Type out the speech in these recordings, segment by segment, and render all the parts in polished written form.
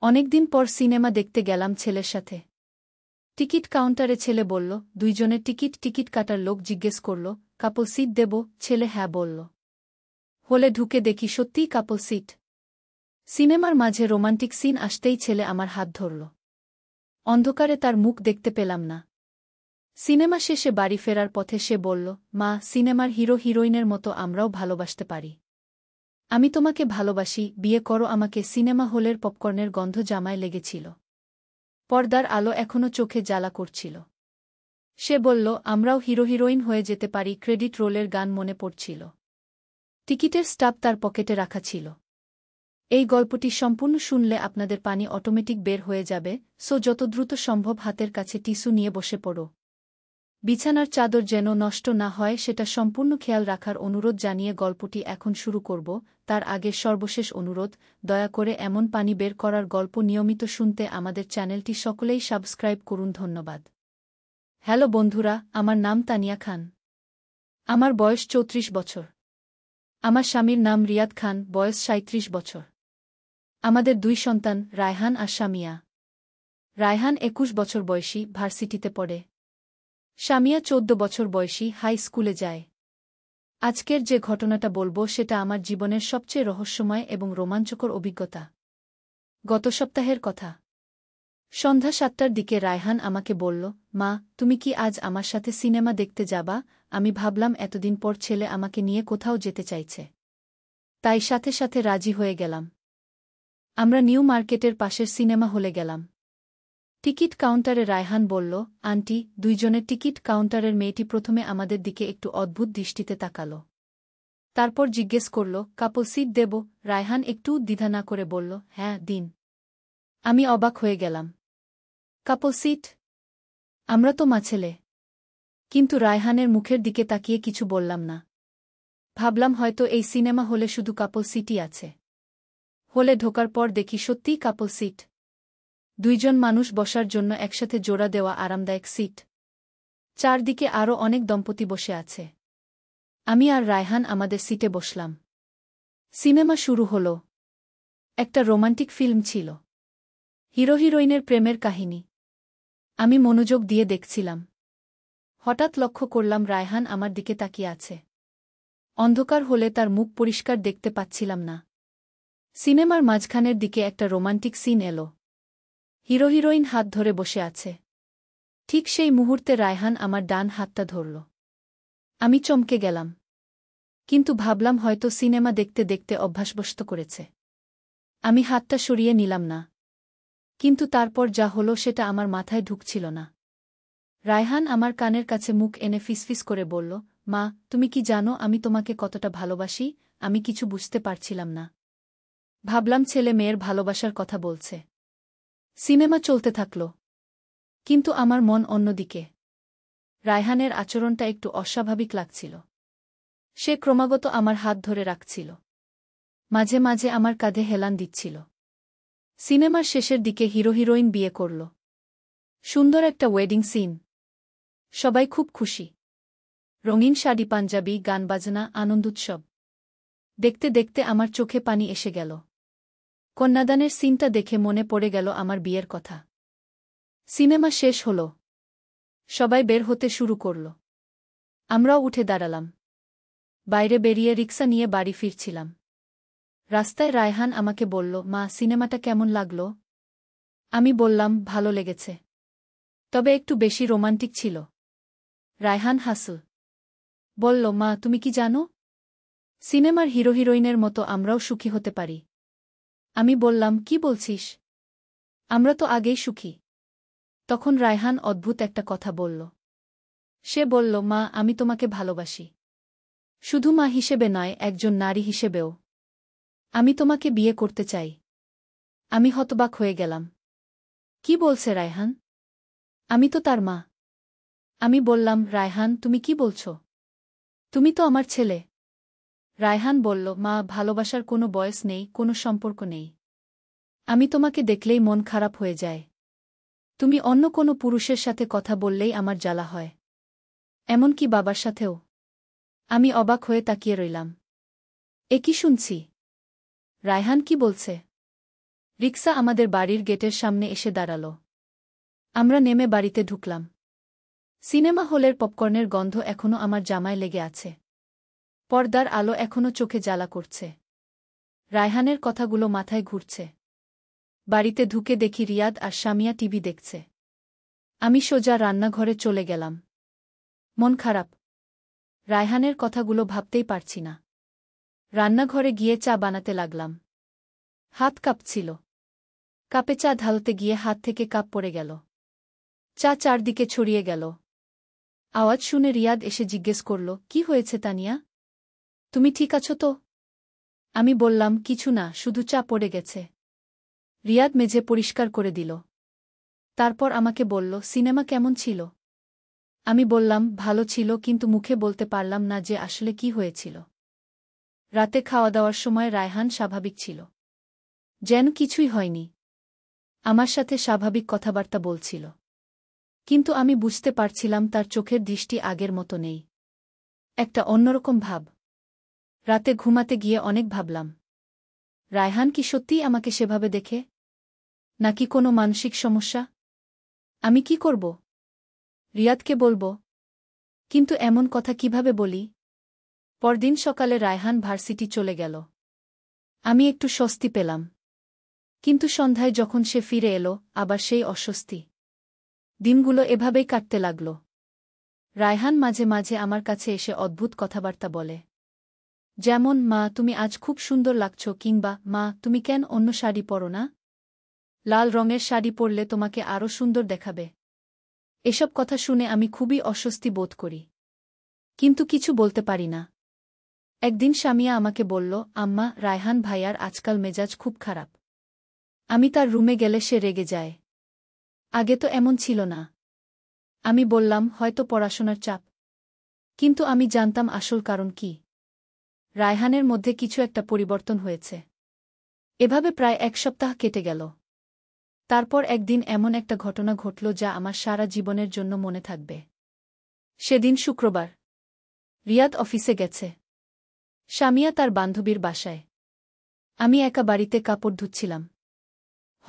অনেকদিন পর সিনেমা দেখতে গেলাম ছেলের সাথে। টিকিট কাউন্টারে ছেলে বলল, দুইজনের টিকিট কাটার লোক জিজ্ঞেস করল, কাপল সিট দেব? ছেলে হ্যাঁ বলল। হলে ঢুকে দেখি সত্যিই কাপল সিট। সিনেমার মাঝে রোমান্টিক সিন আসতেই ছেলে আমার হাত ধরল। অন্ধকারে তার মুখ দেখতে পেলাম না। সিনেমা শেষে বাড়ি ফেরার পথে সে বলল, মা, সিনেমার হিরো হিরোইনের মতো আমরাও ভালোবাসতে পারি। আমি তোমাকে ভালোবাসি, বিয়ে করো আমাকে। সিনেমা হলের পপকর্নের গন্ধ জামায় লেগেছিল। পর্দার আলো এখনো চোখে জ্বালা করছিল। সে বলল, আমরাও হিরো হিরোইন হয়ে যেতে পারি। ক্রেডিট রোলের গান মনে পড়ছিল। টিকিটের স্টাব তার পকেটে রাখা ছিল। এই গল্পটি সম্পূর্ণ শুনলে আপনাদের পানি অটোমেটিক বের হয়ে যাবে, সো যত দ্রুত সম্ভব হাতের কাছে টিস্যু নিয়ে বসে পড়ো। বিছানার চাদর যেন নষ্ট না হয় সেটা সম্পূর্ণ খেয়াল রাখার অনুরোধ জানিয়ে গল্পটি এখন শুরু করব। তার আগে সর্বশেষ অনুরোধ, দয়া করে এমন পানি বের করার গল্প নিয়মিত শুনতে আমাদের চ্যানেলটি সকলেই সাবস্ক্রাইব করুন। ধন্যবাদ। হ্যালো বন্ধুরা, আমার নাম তানিয়া খান। আমার বয়স 34 বছর। আমার স্বামীর নাম রিয়াদ খান, বয়স 37 বছর। আমাদের 2 সন্তান, রায়হান আর শামিয়া। রায়হান 21 বছর বয়সী, ভার্সিটিতে পড়ে। শামিয়া 14 বছর বয়সী, হাই স্কুলে যায়। আজকের যে ঘটনাটা বলবো সেটা আমার জীবনের সবচেয়ে রহস্যময় এবং রোমাঞ্চকর অভিজ্ঞতা। গত সপ্তাহের কথা। সন্ধ্যা 7টার দিকে রায়হান আমাকে বলল, মা, তুমি কি আজ আমার সাথে সিনেমা দেখতে যাবা? আমি ভাবলাম এতদিন পর ছেলে আমাকে নিয়ে কোথাও যেতে চাইছে, তাই সাথে সাথে রাজি হয়ে গেলাম। আমরা নিউ মার্কেটের পাশের সিনেমা হলে গেলাম। টিকিট কাউন্টারে রায়হান বলল, আন্টি, দুইজনের টিকিট। কাউন্টারের মেয়েটি প্রথমে আমাদের দিকে একটু অদ্ভুত দৃষ্টিতে তাকাল। তারপর জিজ্ঞেস করল, কাপল সিট দেব? রায়হান একটু দ্বিধা না করে বলল, হ্যাঁ, দিন। আমি অবাক হয়ে গেলাম। কাপল সিট? আমরা তো মা ছেলে। কিন্তু রায়হানের মুখের দিকে তাকিয়ে কিছু বললাম না। ভাবলাম হয়তো এই সিনেমা হলে শুধু কাপল সিটই আছে। হলে ঢোকার পর দেখি সত্যিই কাপল সিট। দুইজন মানুষ বসার জন্য একসাথে জোড়া দেওয়া আরামদায়ক সিট। চারদিকে আরও অনেক দম্পতি বসে আছে। আমি আর রায়হান আমাদের সিটে বসলাম। সিনেমা শুরু হল। একটা রোমান্টিক ফিল্ম ছিল। হিরো হিরোইনের প্রেমের কাহিনী। আমি মনোযোগ দিয়ে দেখছিলাম। হঠাৎ লক্ষ্য করলাম রায়হান আমার দিকে তাকিয়ে আছে। অন্ধকার হলে তার মুখ পরিষ্কার দেখতে পাচ্ছিলাম না। সিনেমার মাঝখানের দিকে একটা রোমান্টিক সিন এলো। হিরো হিরোইন হাত ধরে বসে আছে। ঠিক সেই মুহূর্তে রায়হান আমার ডান হাতটা ধরল। আমি চমকে গেলাম। কিন্তু ভাবলাম হয়তো সিনেমা দেখতে দেখতে অভ্যাসবশত করেছে। আমি হাতটা সরিয়ে নিলাম না। কিন্তু তারপর যা হলো সেটা আমার মাথায় ঢুকছিল না। রায়হান আমার কানের কাছে মুখ এনে ফিসফিস করে বলল, মা, তুমি কি জানো আমি তোমাকে কতটা ভালোবাসি? আমি কিছু বুঝতে পারছিলাম না। ভাবলাম ছেলে মেয়ের ভালোবাসার কথা বলছে। সিনেমা চলতে থাকল। কিন্তু আমার মন অন্যদিকে। রায়হানের আচরণটা একটু অস্বাভাবিক লাগছিল। সে ক্রমাগত আমার হাত ধরে রাখছিল। মাঝে মাঝে আমার কাঁধে হেলান দিচ্ছিল। সিনেমার শেষের দিকে হিরো হিরোইন বিয়ে করল। সুন্দর একটা ওয়েডিং সিন। সবাই খুব খুশি। রঙিন শাড়ি, পাঞ্জাবি, গান বাজনা, আনন্দোৎসব। দেখতে দেখতে আমার চোখে পানি এসে গেল। কন্যাদানের সিনটা দেখে মনে পড়ে গেল আমার বিয়ের কথা। সিনেমা শেষ হল। সবাই বের হতে শুরু করল। আমরাও উঠে দাঁড়ালাম। বাইরে বেরিয়ে রিক্সা নিয়ে বাড়ি ফিরছিলাম। রাস্তায় রায়হান আমাকে বলল, মা, সিনেমাটা কেমন লাগল? আমি বললাম, ভালো লেগেছে, তবে একটু বেশি রোমান্টিক ছিল। রায়হান হাসল। বলল, মা, তুমি কি জানো, সিনেমার হিরো হিরোইনের মতো আমরাও সুখী হতে পারি। আমি বললাম, কি বলছিস? আমরা তো আগেই সুখী। তখন রায়হান অদ্ভুত একটা কথা বলল। সে বলল, মা, আমি তোমাকে ভালোবাসি। শুধু মা হিসেবে নয়, একজন নারী হিসেবেও। আমি তোমাকে বিয়ে করতে চাই। আমি হতবাক হয়ে গেলাম। কি বলছে রায়হান? আমি তো তার মা। আমি বললাম, রায়হান, তুমি কি বলছ? তুমি তো আমার ছেলে। রায়হান বলল, মা, ভালোবাসার কোনো বয়স নেই, কোনো সম্পর্ক নেই। আমি তোমাকে দেখলেই মন খারাপ হয়ে যায়। তুমি অন্য কোনো পুরুষের সাথে কথা বললেই আমার জ্বালা হয়। এমনকি বাবার সাথেও। আমি অবাক হয়ে তাকিয়ে রইলাম। এ কি শুনছি? রায়হান কি বলছে? রিকশা আমাদের বাড়ির গেটের সামনে এসে দাঁড়াল। আমরা নেমে বাড়িতে ঢুকলাম। সিনেমা হলের পপকর্নের গন্ধ এখনো আমার জামায় লেগে আছে। পর্দার আলো এখনো চোখে জ্বালা করছে। রায়হানের কথাগুলো মাথায় ঘুরছে। বাড়িতে ঢুকে দেখি রিয়াদ আর সামিয়া টিভি দেখছে। আমি সোজা রান্নাঘরে চলে গেলাম। মন খারাপ। রায়হানের কথাগুলো ভাবতেই পারছি না। রান্নাঘরে গিয়ে চা বানাতে লাগলাম। হাত কাঁপছিল। কাপে চা ঢালতে গিয়ে হাত থেকে কাপ পড়ে গেল। চা চারদিকে ছড়িয়ে গেল। আওয়াজ শুনে রিয়াদ এসে জিজ্ঞেস করল, কি হয়েছে তানিয়া? তুমি ঠিক আছো তো? আমি বললাম, কিছু না, শুধু চা পড়ে গেছে। রিয়াদ মেঝে পরিষ্কার করে দিল। তারপর আমাকে বলল, সিনেমা কেমন ছিল? আমি বললাম, ভালো ছিল, কিন্তু মুখে বলতে পারলাম না যে আসলে কি হয়েছিল। রাতে খাওয়া দাওয়ার সময় রায়হান স্বাভাবিক ছিল। যেন কিছুই হয়নি। আমার সাথে স্বাভাবিক কথাবার্তা বলছিল। কিন্তু আমি বুঝতে পারছিলাম তার চোখের দৃষ্টি আগের মতো নেই। একটা অন্যরকম ভাব। রাতে ঘুমাতে গিয়ে অনেক ভাবলাম, রায়হান কি সত্যিই আমাকে সেভাবে দেখে? নাকি কোনো মানসিক সমস্যা? আমি কি করব? রিয়াদকে বলবো? কিন্তু এমন কথা কিভাবে বলি? পরদিন সকালে রায়হান ভার্সিটি চলে গেল। আমি একটু স্বস্তি পেলাম। কিন্তু সন্ধ্যায় যখন সে ফিরে এলো, আবার সেই অস্বস্তি। দিনগুলো এভাবেই কাটতে লাগল। রায়হান মাঝে মাঝে আমার কাছে এসে অদ্ভুত কথাবার্তা বলে। যেমন, মা তুমি আজ খুব সুন্দর লাগছ, কিংবা মা তুমি কেন অন্য শাড়ি পরো না? লাল রঙের শাড়ি পরলে তোমাকে আরও সুন্দর দেখাবে। এসব কথা শুনে আমি খুবই অস্বস্তি বোধ করি। কিন্তু কিছু বলতে পারি না। একদিন সামিয়া আমাকে বলল, আম্মা, রায়হান ভাইয়ার আজকাল মেজাজ খুব খারাপ। আমি তার রুমে গেলে সে রেগে যায়। আগে তো এমন ছিল না। আমি বললাম, হয়তো পড়াশোনার চাপ। কিন্তু আমি জানতাম আসল কারণ কি। রায়হানের মধ্যে কিছু একটা পরিবর্তন হয়েছে। এভাবে প্রায় 1 সপ্তাহ কেটে গেল। তারপর একদিন এমন একটা ঘটনা ঘটল যা আমার সারা জীবনের জন্য মনে থাকবে। সেদিন শুক্রবার। রিয়াদ অফিসে গেছে। সামিয়া তার বান্ধবীর বাসায়। আমি একা বাড়িতে কাপড় ধুচ্ছিলাম।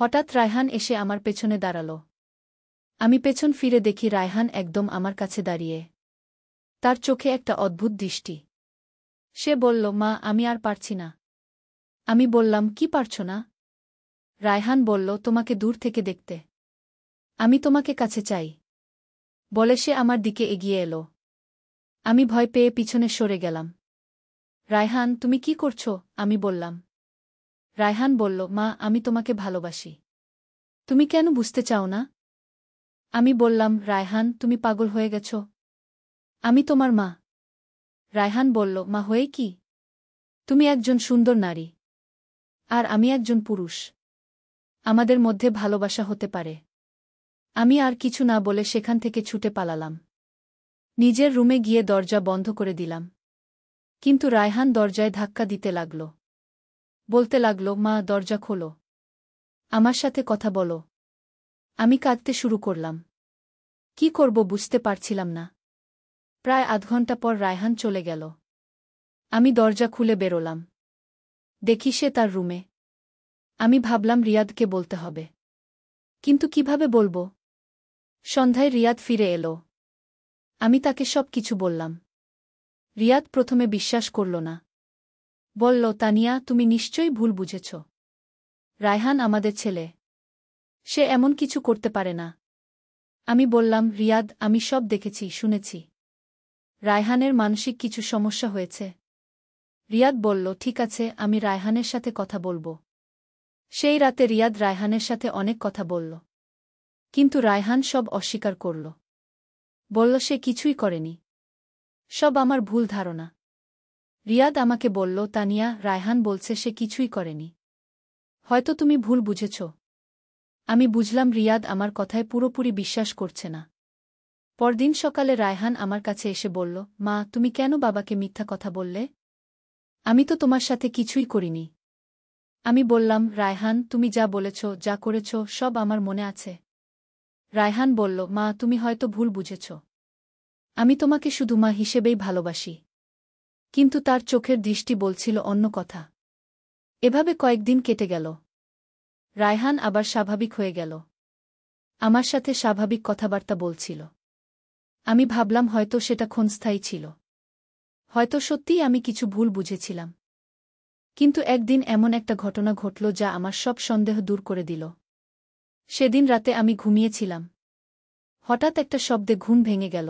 হঠাৎ রায়হান এসে আমার পেছনে দাঁড়াল। আমি পেছন ফিরে দেখি রায়হান একদম আমার কাছে দাঁড়িয়ে। তার চোখে একটা অদ্ভুত দৃষ্টি। সে বলল, মা, আমি আর পারছি না। আমি বললাম, কি পারছ না? রায়হান বলল, তোমাকে দূর থেকে দেখতে। আমি তোমাকে কাছে চাই। বলে সে আমার দিকে এগিয়ে এলো। আমি ভয় পেয়ে পিছনে সরে গেলাম। রায়হান, তুমি কি করছো? আমি বললাম। রায়হান বলল, মা, আমি তোমাকে ভালোবাসি। তুমি কেন বুঝতে চাও না? আমি বললাম, রায়হান, তুমি পাগল হয়ে গেছ। আমি তোমার মা। রায়হান বলল, মা হয়ে কি? তুমি একজন সুন্দর নারী। আর আমি একজন পুরুষ। আমাদের মধ্যে ভালোবাসা হতে পারে। আমি আর কিছু না বলে সেখান থেকে ছুটে পালালাম। নিজের রুমে গিয়ে দরজা বন্ধ করে দিলাম। কিন্তু রায়হান দরজায় ধাক্কা দিতে লাগল। বলতে লাগল, মা, দরজা খোলো। আমার সাথে কথা বলো। আমি কাঁদতে শুরু করলাম। কি করব বুঝতে পারছিলাম না। প্রায় আধ ঘন্টা পর রায়হান চলে গেল। আমি দরজা খুলে বেরোলাম। দেখি সে তার রুমে। আমি ভাবলাম রিয়াদকে বলতে হবে। কিন্তু কিভাবে বলবো? সন্ধ্যায় রিয়াদ ফিরে এলো। আমি তাকে সব কিছু বললাম। রিয়াদ প্রথমে বিশ্বাস করল না। বলল, তানিয়া, তুমি নিশ্চয়ই ভুল বুঝেছ। রায়হান আমাদের ছেলে। সে এমন কিছু করতে পারে না। আমি বললাম, রিয়াদ, আমি সব দেখেছি, শুনেছি। রায়হানের মানসিক কিছু সমস্যা হয়েছে। রিয়াদ বলল, ঠিক আছে, আমি রায়হানের সাথে কথা বলবো। সেই রাতে রিয়াদ রায়হানের সাথে অনেক কথা বলল। কিন্তু রায়হান সব অস্বীকার করল। বলল সে কিছুই করেনি। সব আমার ভুল ধারণা। রিয়াদ আমাকে বলল, তানিয়া, রায়হান বলছে সে কিছুই করেনি। হয়তো তুমি ভুল বুঝেছ। আমি বুঝলাম রিয়াদ আমার কথায় পুরোপুরি বিশ্বাস করছে না। পরদিন সকালে রায়হান আমার কাছে এসে বলল, মা, তুমি কেন বাবাকে মিথ্যা কথা বললে? আমি তো তোমার সাথে কিছুই করিনি। আমি বললাম, রায়হান, তুমি যা বলেছ, যা করেছ, সব আমার মনে আছে। রায়হান বলল, মা, তুমি হয়তো ভুল বুঝেছ। আমি তোমাকে শুধু মা হিসেবেই ভালোবাসি। কিন্তু তার চোখের দৃষ্টি বলছিল অন্য কথা। এভাবে কয়েকদিন কেটে গেল। রায়হান আবার স্বাভাবিক হয়ে গেল। আমার সাথে স্বাভাবিক কথাবার্তা বলছিল। আমি ভাবলাম হয়তো সেটা ক্ষণস্থায়ী ছিল। হয়তো সত্যিই আমি কিছু ভুল বুঝেছিলাম। কিন্তু একদিন এমন একটা ঘটনা ঘটল যা আমার সব সন্দেহ দূর করে দিল। সেদিন রাতে আমি ঘুমিয়েছিলাম। হঠাৎ একটা শব্দে ঘুম ভেঙে গেল।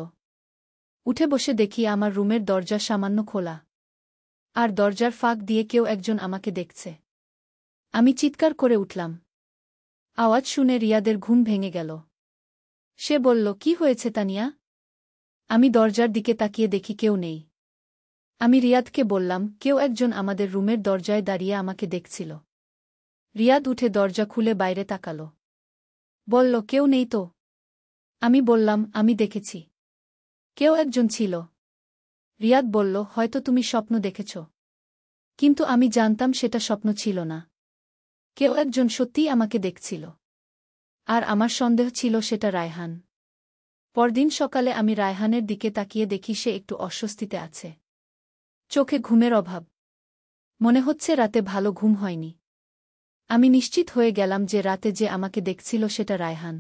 উঠে বসে দেখি আমার রুমের দরজা সামান্য খোলা। আর দরজার ফাঁক দিয়ে কেউ একজন আমাকে দেখছে। আমি চিৎকার করে উঠলাম। আওয়াজ শুনে রিয়াদের ঘুম ভেঙে গেল। সে বলল, কি হয়েছে তানিয়া? আমি দরজার দিকে তাকিয়ে দেখি কেউ নেই। আমি রিয়াদকে বললাম, কেউ একজন আমাদের রুমের দরজায় দাঁড়িয়ে আমাকে দেখছিল। রিয়াদ উঠে দরজা খুলে বাইরে তাকাল। বলল, কেউ নেই তো। আমি বললাম, আমি দেখেছি। কেউ একজন ছিল। রিয়াদ বলল, হয়তো তুমি স্বপ্ন দেখেছ। কিন্তু আমি জানতাম সেটা স্বপ্ন ছিল না। কেউ একজন সত্যিই আমাকে দেখছিল। আর আমার সন্দেহ ছিল সেটা রায়হান। পরদিন সকালে আমি রায়হানের দিকে তাকিয়ে দেখি সে একটু অস্বস্তিতে আছে। চোখে ঘুমের অভাব। মনে হচ্ছে রাতে ভালো ঘুম হয়নি। আমি নিশ্চিত হয়ে গেলাম যে রাতে যে আমাকে দেখছিল সেটা রায়হান।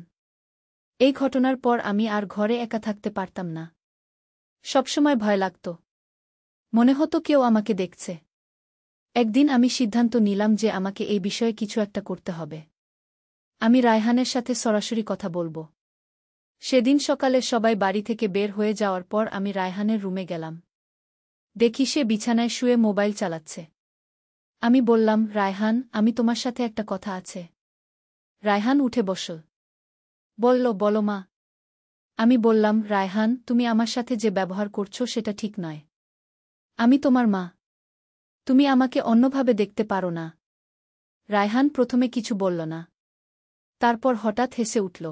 এই ঘটনার পর আমি আর ঘরে একা থাকতে পারতাম না। সবসময় ভয় লাগত। মনে হতো কেউ আমাকে দেখছে। একদিন আমি সিদ্ধান্ত নিলাম যে আমাকে এই বিষয়ে কিছু একটা করতে হবে। আমি রায়হানের সাথে সরাসরি কথা বলবো। সেদিন সকালে সবাই বাড়ি থেকে বের হয়ে যাওয়ার পর আমি রায়হানের রুমে গেলাম। দেখি সে বিছানায় শুয়ে মোবাইল চালাচ্ছে। আমি বললাম, রায়হান, আমি তোমার সাথে একটা কথা আছে। রায়হান উঠে বসল। বলল, বলো মা। আমি বললাম, রায়হান, তুমি আমার সাথে যে ব্যবহার করছো সেটা ঠিক নয়। আমি তোমার মা। তুমি আমাকে অন্যভাবে দেখতে পারো না। রায়হান প্রথমে কিছু বলল না। তারপর হঠাৎ হেসে উঠল।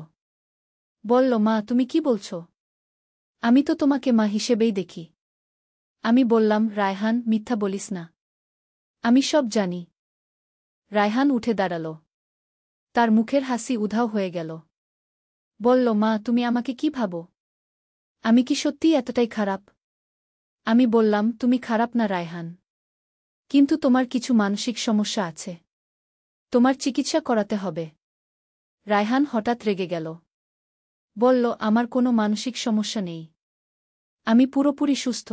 বলল, মা, তুমি কি বলছ? আমি তো তোমাকে মা হিসেবেই দেখি। আমি বললাম, রায়হান, মিথ্যা বলিস না। আমি সব জানি। রায়হান উঠে দাঁড়াল। তার মুখের হাসি উধাও হয়ে গেল। বলল, মা, তুমি আমাকে কি ভাবো? আমি কি সত্যিই এতটাই খারাপ? আমি বললাম, তুমি খারাপ না রায়হান। কিন্তু তোমার কিছু মানসিক সমস্যা আছে। তোমার চিকিৎসা করাতে হবে। রায়হান হঠাৎ রেগে গেল। বলল, আমার কোনো মানসিক সমস্যা নেই। আমি পুরোপুরি সুস্থ।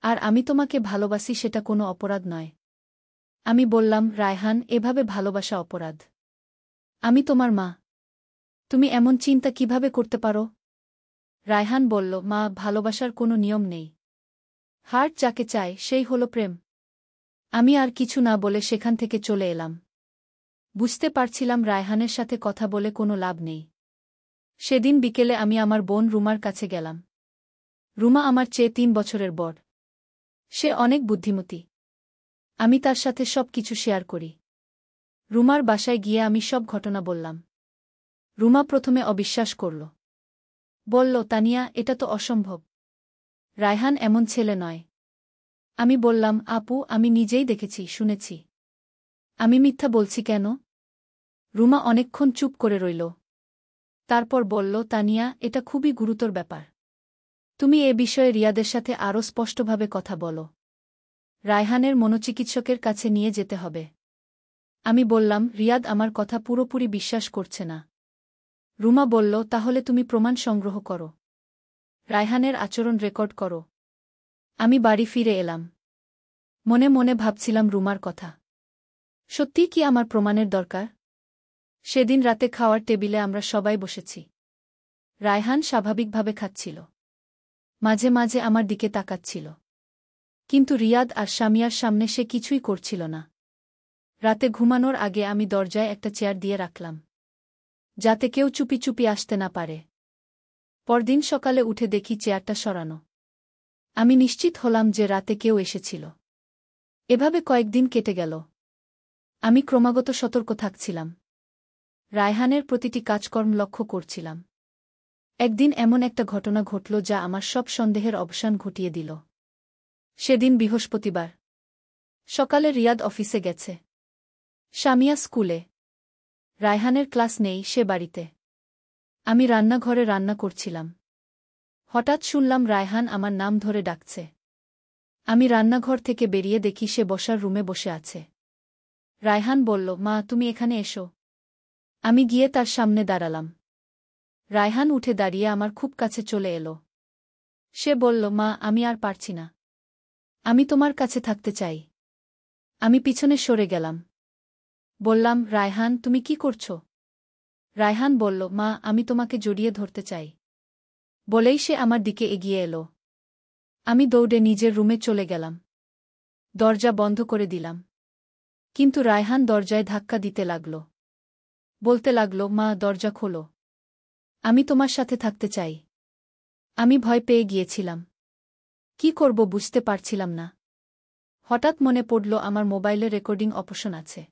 আর আমি তোমাকে ভালোবাসি, সেটা কোনো অপরাধ নয়। আমি বললাম, রায়হান, এভাবে ভালোবাসা অপরাধ। আমি তোমার মা। তুমি এমন চিন্তা কিভাবে করতে পারো? রায়হান বলল, মা, ভালোবাসার কোনো নিয়ম নেই। হার্ট যাকে চায় সেই হলো প্রেম। আমি আর কিছু না বলে সেখান থেকে চলে এলাম। বুঝতে পারছিলাম রায়হানের সাথে কথা বলে কোনো লাভ নেই। সেদিন বিকেলে আমি আমার বোন রুমার কাছে গেলাম। রুমা আমার চেয়ে 3 বছরের বড়। সে অনেক বুদ্ধিমতী। আমি তার সাথে সব কিছু শেয়ার করি। রুমার বাসায় গিয়ে আমি সব ঘটনা বললাম। রুমা প্রথমে অবিশ্বাস করল। বলল, তানিয়া, এটা তো অসম্ভব। রায়হান এমন ছেলে নয়। আমি বললাম, আপু, আমি নিজেই দেখেছি, শুনেছি। আমি মিথ্যা বলছি কেন? রুমা অনেকক্ষণ চুপ করে রইল। তারপর বলল, তানিয়া, এটা খুবই গুরুতর ব্যাপার। তুমি এ বিষয়ে রিয়াদের সাথে আরও স্পষ্টভাবে কথা বলো। রায়হানের মনোচিকিৎসকের কাছে নিয়ে যেতে হবে। আমি বললাম, রিয়াদ আমার কথা পুরোপুরি বিশ্বাস করছে না। রুমা বলল, তাহলে তুমি প্রমাণ সংগ্রহ করো। রায়হানের আচরণ রেকর্ড করো। আমি বাড়ি ফিরে এলাম। মনে মনে ভাবছিলাম রুমার কথা। সত্যিই কি আমার প্রমাণের দরকার? সেদিন রাতে খাওয়ার টেবিলে আমরা সবাই বসেছি। রায়হান স্বাভাবিকভাবে খাচ্ছিল। মাঝে মাঝে আমার দিকে তাকাচ্ছিল। কিন্তু রিয়াদ আর সামিয়ার সামনে সে কিছুই করছিল না। রাতে ঘুমানোর আগে আমি দরজায় একটা চেয়ার দিয়ে রাখলাম, যাতে কেউ চুপি চুপি আসতে না পারে। পরদিন সকালে উঠে দেখি চেয়ারটা সরানো। আমি নিশ্চিত হলাম যে রাতে কেউ এসেছিল। এভাবে কয়েকদিন কেটে গেল। আমি ক্রমাগত সতর্ক থাকছিলাম। রায়হানের প্রতিটি কাজকর্ম লক্ষ্য করছিলাম। একদিন এমন একটা ঘটনা ঘটল যা আমার সব সন্দেহের অবসান ঘটিয়ে দিল। সেদিন বৃহস্পতিবার। সকালে রিয়াদ অফিসে গেছে। সামিয়া স্কুলে। রায়হানের ক্লাস নেই, সে বাড়িতে। আমি রান্নাঘরে রান্না করছিলাম। হঠাৎ শুনলাম রায়হান আমার নাম ধরে ডাকছে। আমি রান্নাঘর থেকে বেরিয়ে দেখি সে বসার রুমে বসে আছে। রায়হান বলল, মা তুমি এখানে এসো। আমি গিয়ে তার সামনে দাঁড়ালাম। রায়হান উঠে দাঁড়িয়ে আমার খুব কাছে চলে এলো। সে বলল, মা আমি আর পারছি না। আমি তোমার কাছে থাকতে চাই। আমি পিছনে সরে গেলাম। বললাম, রায়হান তুমি কি করছো? রায়হান বলল, মা আমি তোমাকে জড়িয়ে ধরতে চাই। বলেই সে আমার দিকে এগিয়ে এলো। আমি দৌড়ে নিজের রুমে চলে গেলাম। দরজা বন্ধ করে দিলাম। কিন্তু রায়হান দরজায় ধাক্কা দিতে লাগল। বলতে লাগল, মা দরজা খোলো। আমি তোমার সাথে থাকতে চাই। আমি ভয় পেয়ে গিয়েছিলাম। কি করব বুঝতে পারছিলাম না। হঠাৎ মনে পড়ল আমার মোবাইলে রেকর্ডিং অপশন আছে।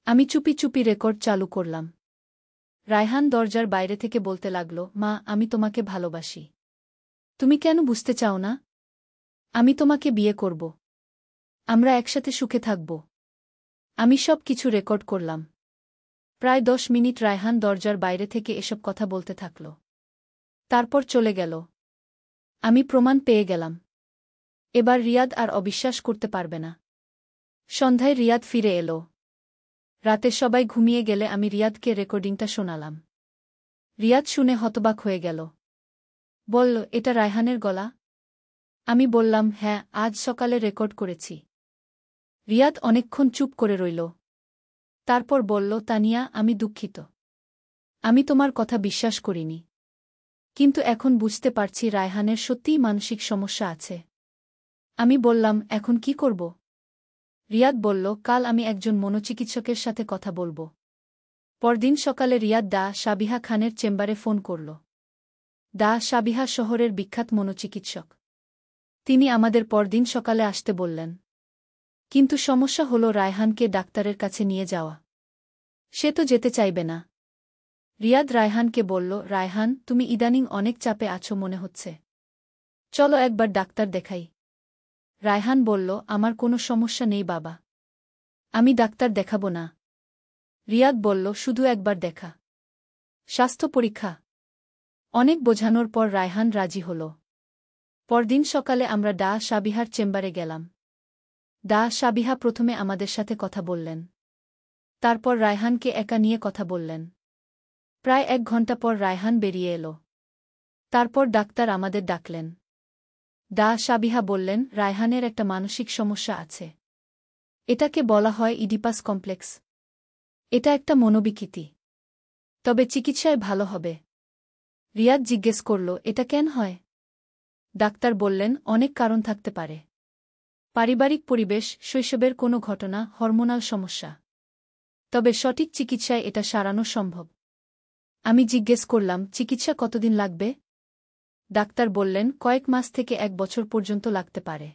আমি চুপি চুপি রেকর্ড চালু করলাম। রায়হান দরজার বাইরে থেকে বলতে লাগল, মা আমি তোমাকে ভালোবাসি। তুমি কেন বুঝতে চাও না? আমি তোমাকে বিয়ে করব। আমরা একসাথে সুখে থাকব। আমি সব কিছু রেকর্ড করলাম। প্রায় 10 মিনিট রায়হান দরজার বাইরে থেকে এসব কথা বলতে থাকল। তারপর চলে গেল। আমি প্রমাণ পেয়ে গেলাম। এবার রিয়াদ আর অবিশ্বাস করতে পারবে না। সন্ধ্যায় রিয়াদ ফিরে এলো। রাতে সবাই ঘুমিয়ে গেলে আমি রিয়াদকে রেকর্ডিংটা শোনালাম। রিয়াদ শুনে হতবাক হয়ে গেল। বলল, এটা রায়হানের গলা? আমি বললাম, হ্যাঁ আজ সকালে রেকর্ড করেছি। রিয়াদ অনেকক্ষণ চুপ করে রইল। তারপর বলল, তানিয়া আমি দুঃখিত। আমি তোমার কথা বিশ্বাস করিনি। কিন্তু এখন বুঝতে পারছি রায়হানের সত্যিই মানসিক সমস্যা আছে। আমি বললাম, এখন কি করব? রিয়াদ বলল, কাল আমি একজন মনোচিকিৎসকের সাথে কথা বলবো। পরদিন সকালে রিয়াদ ডা সাবিহা খানের চেম্বারে ফোন করল। ডা সাবিহা শহরের বিখ্যাত মনোচিকিৎসক। তিনি আমাদের পরদিন সকালে আসতে বললেন। কিন্তু সমস্যা হল রায়হানকে ডাক্তারের কাছে নিয়ে যাওয়া। সে তো যেতে চাইবে না। রিয়াদ রায়হানকে বলল, রায়হান তুমি ইদানিং অনেক চাপে আছো মনে হচ্ছে। চলো একবার ডাক্তার দেখাই। রায়হান বলল, আমার কোনো সমস্যা নেই বাবা। আমি ডাক্তার দেখাবো না। রিয়াদ বলল, শুধু একবার দেখা। স্বাস্থ্য পরীক্ষা। অনেক বোঝানোর পর রায়হান রাজি হল। পরদিন সকালে আমরা ডা সাবিহার চেম্বারে গেলাম। ডা সাবিহা প্রথমে আমাদের সাথে কথা বললেন। তারপর রায়হানকে একা নিয়ে কথা বললেন। প্রায় 1 ঘণ্টা পর রায়হান বেরিয়ে এলো। তারপর ডাক্তার আমাদের ডাকলেন। ডা সাবিহা বললেন, রায়হানের একটা মানসিক সমস্যা আছে। এটাকে বলা হয় ইডিপাস কমপ্লেক্স। এটা একটা মনোবিকৃতি। তবে চিকিৎসায় ভালো হবে। রিয়াদ জিজ্ঞেস করল, এটা কেন হয়? ডাক্তার বললেন, অনেক কারণ থাকতে পারে। পারিবারিক পরিবেশ, শৈশবের কোনো ঘটনা, হরমোনাল সমস্যা। তবে সঠিক চিকিৎসায় এটা সারানো সম্ভব। আমি জিজ্ঞেস করলাম, চিকিৎসা কতদিন লাগবে? ডাক্তার বললেন, কয়েক মাস থেকে 1 বছর পর্যন্ত লাগতে পারে।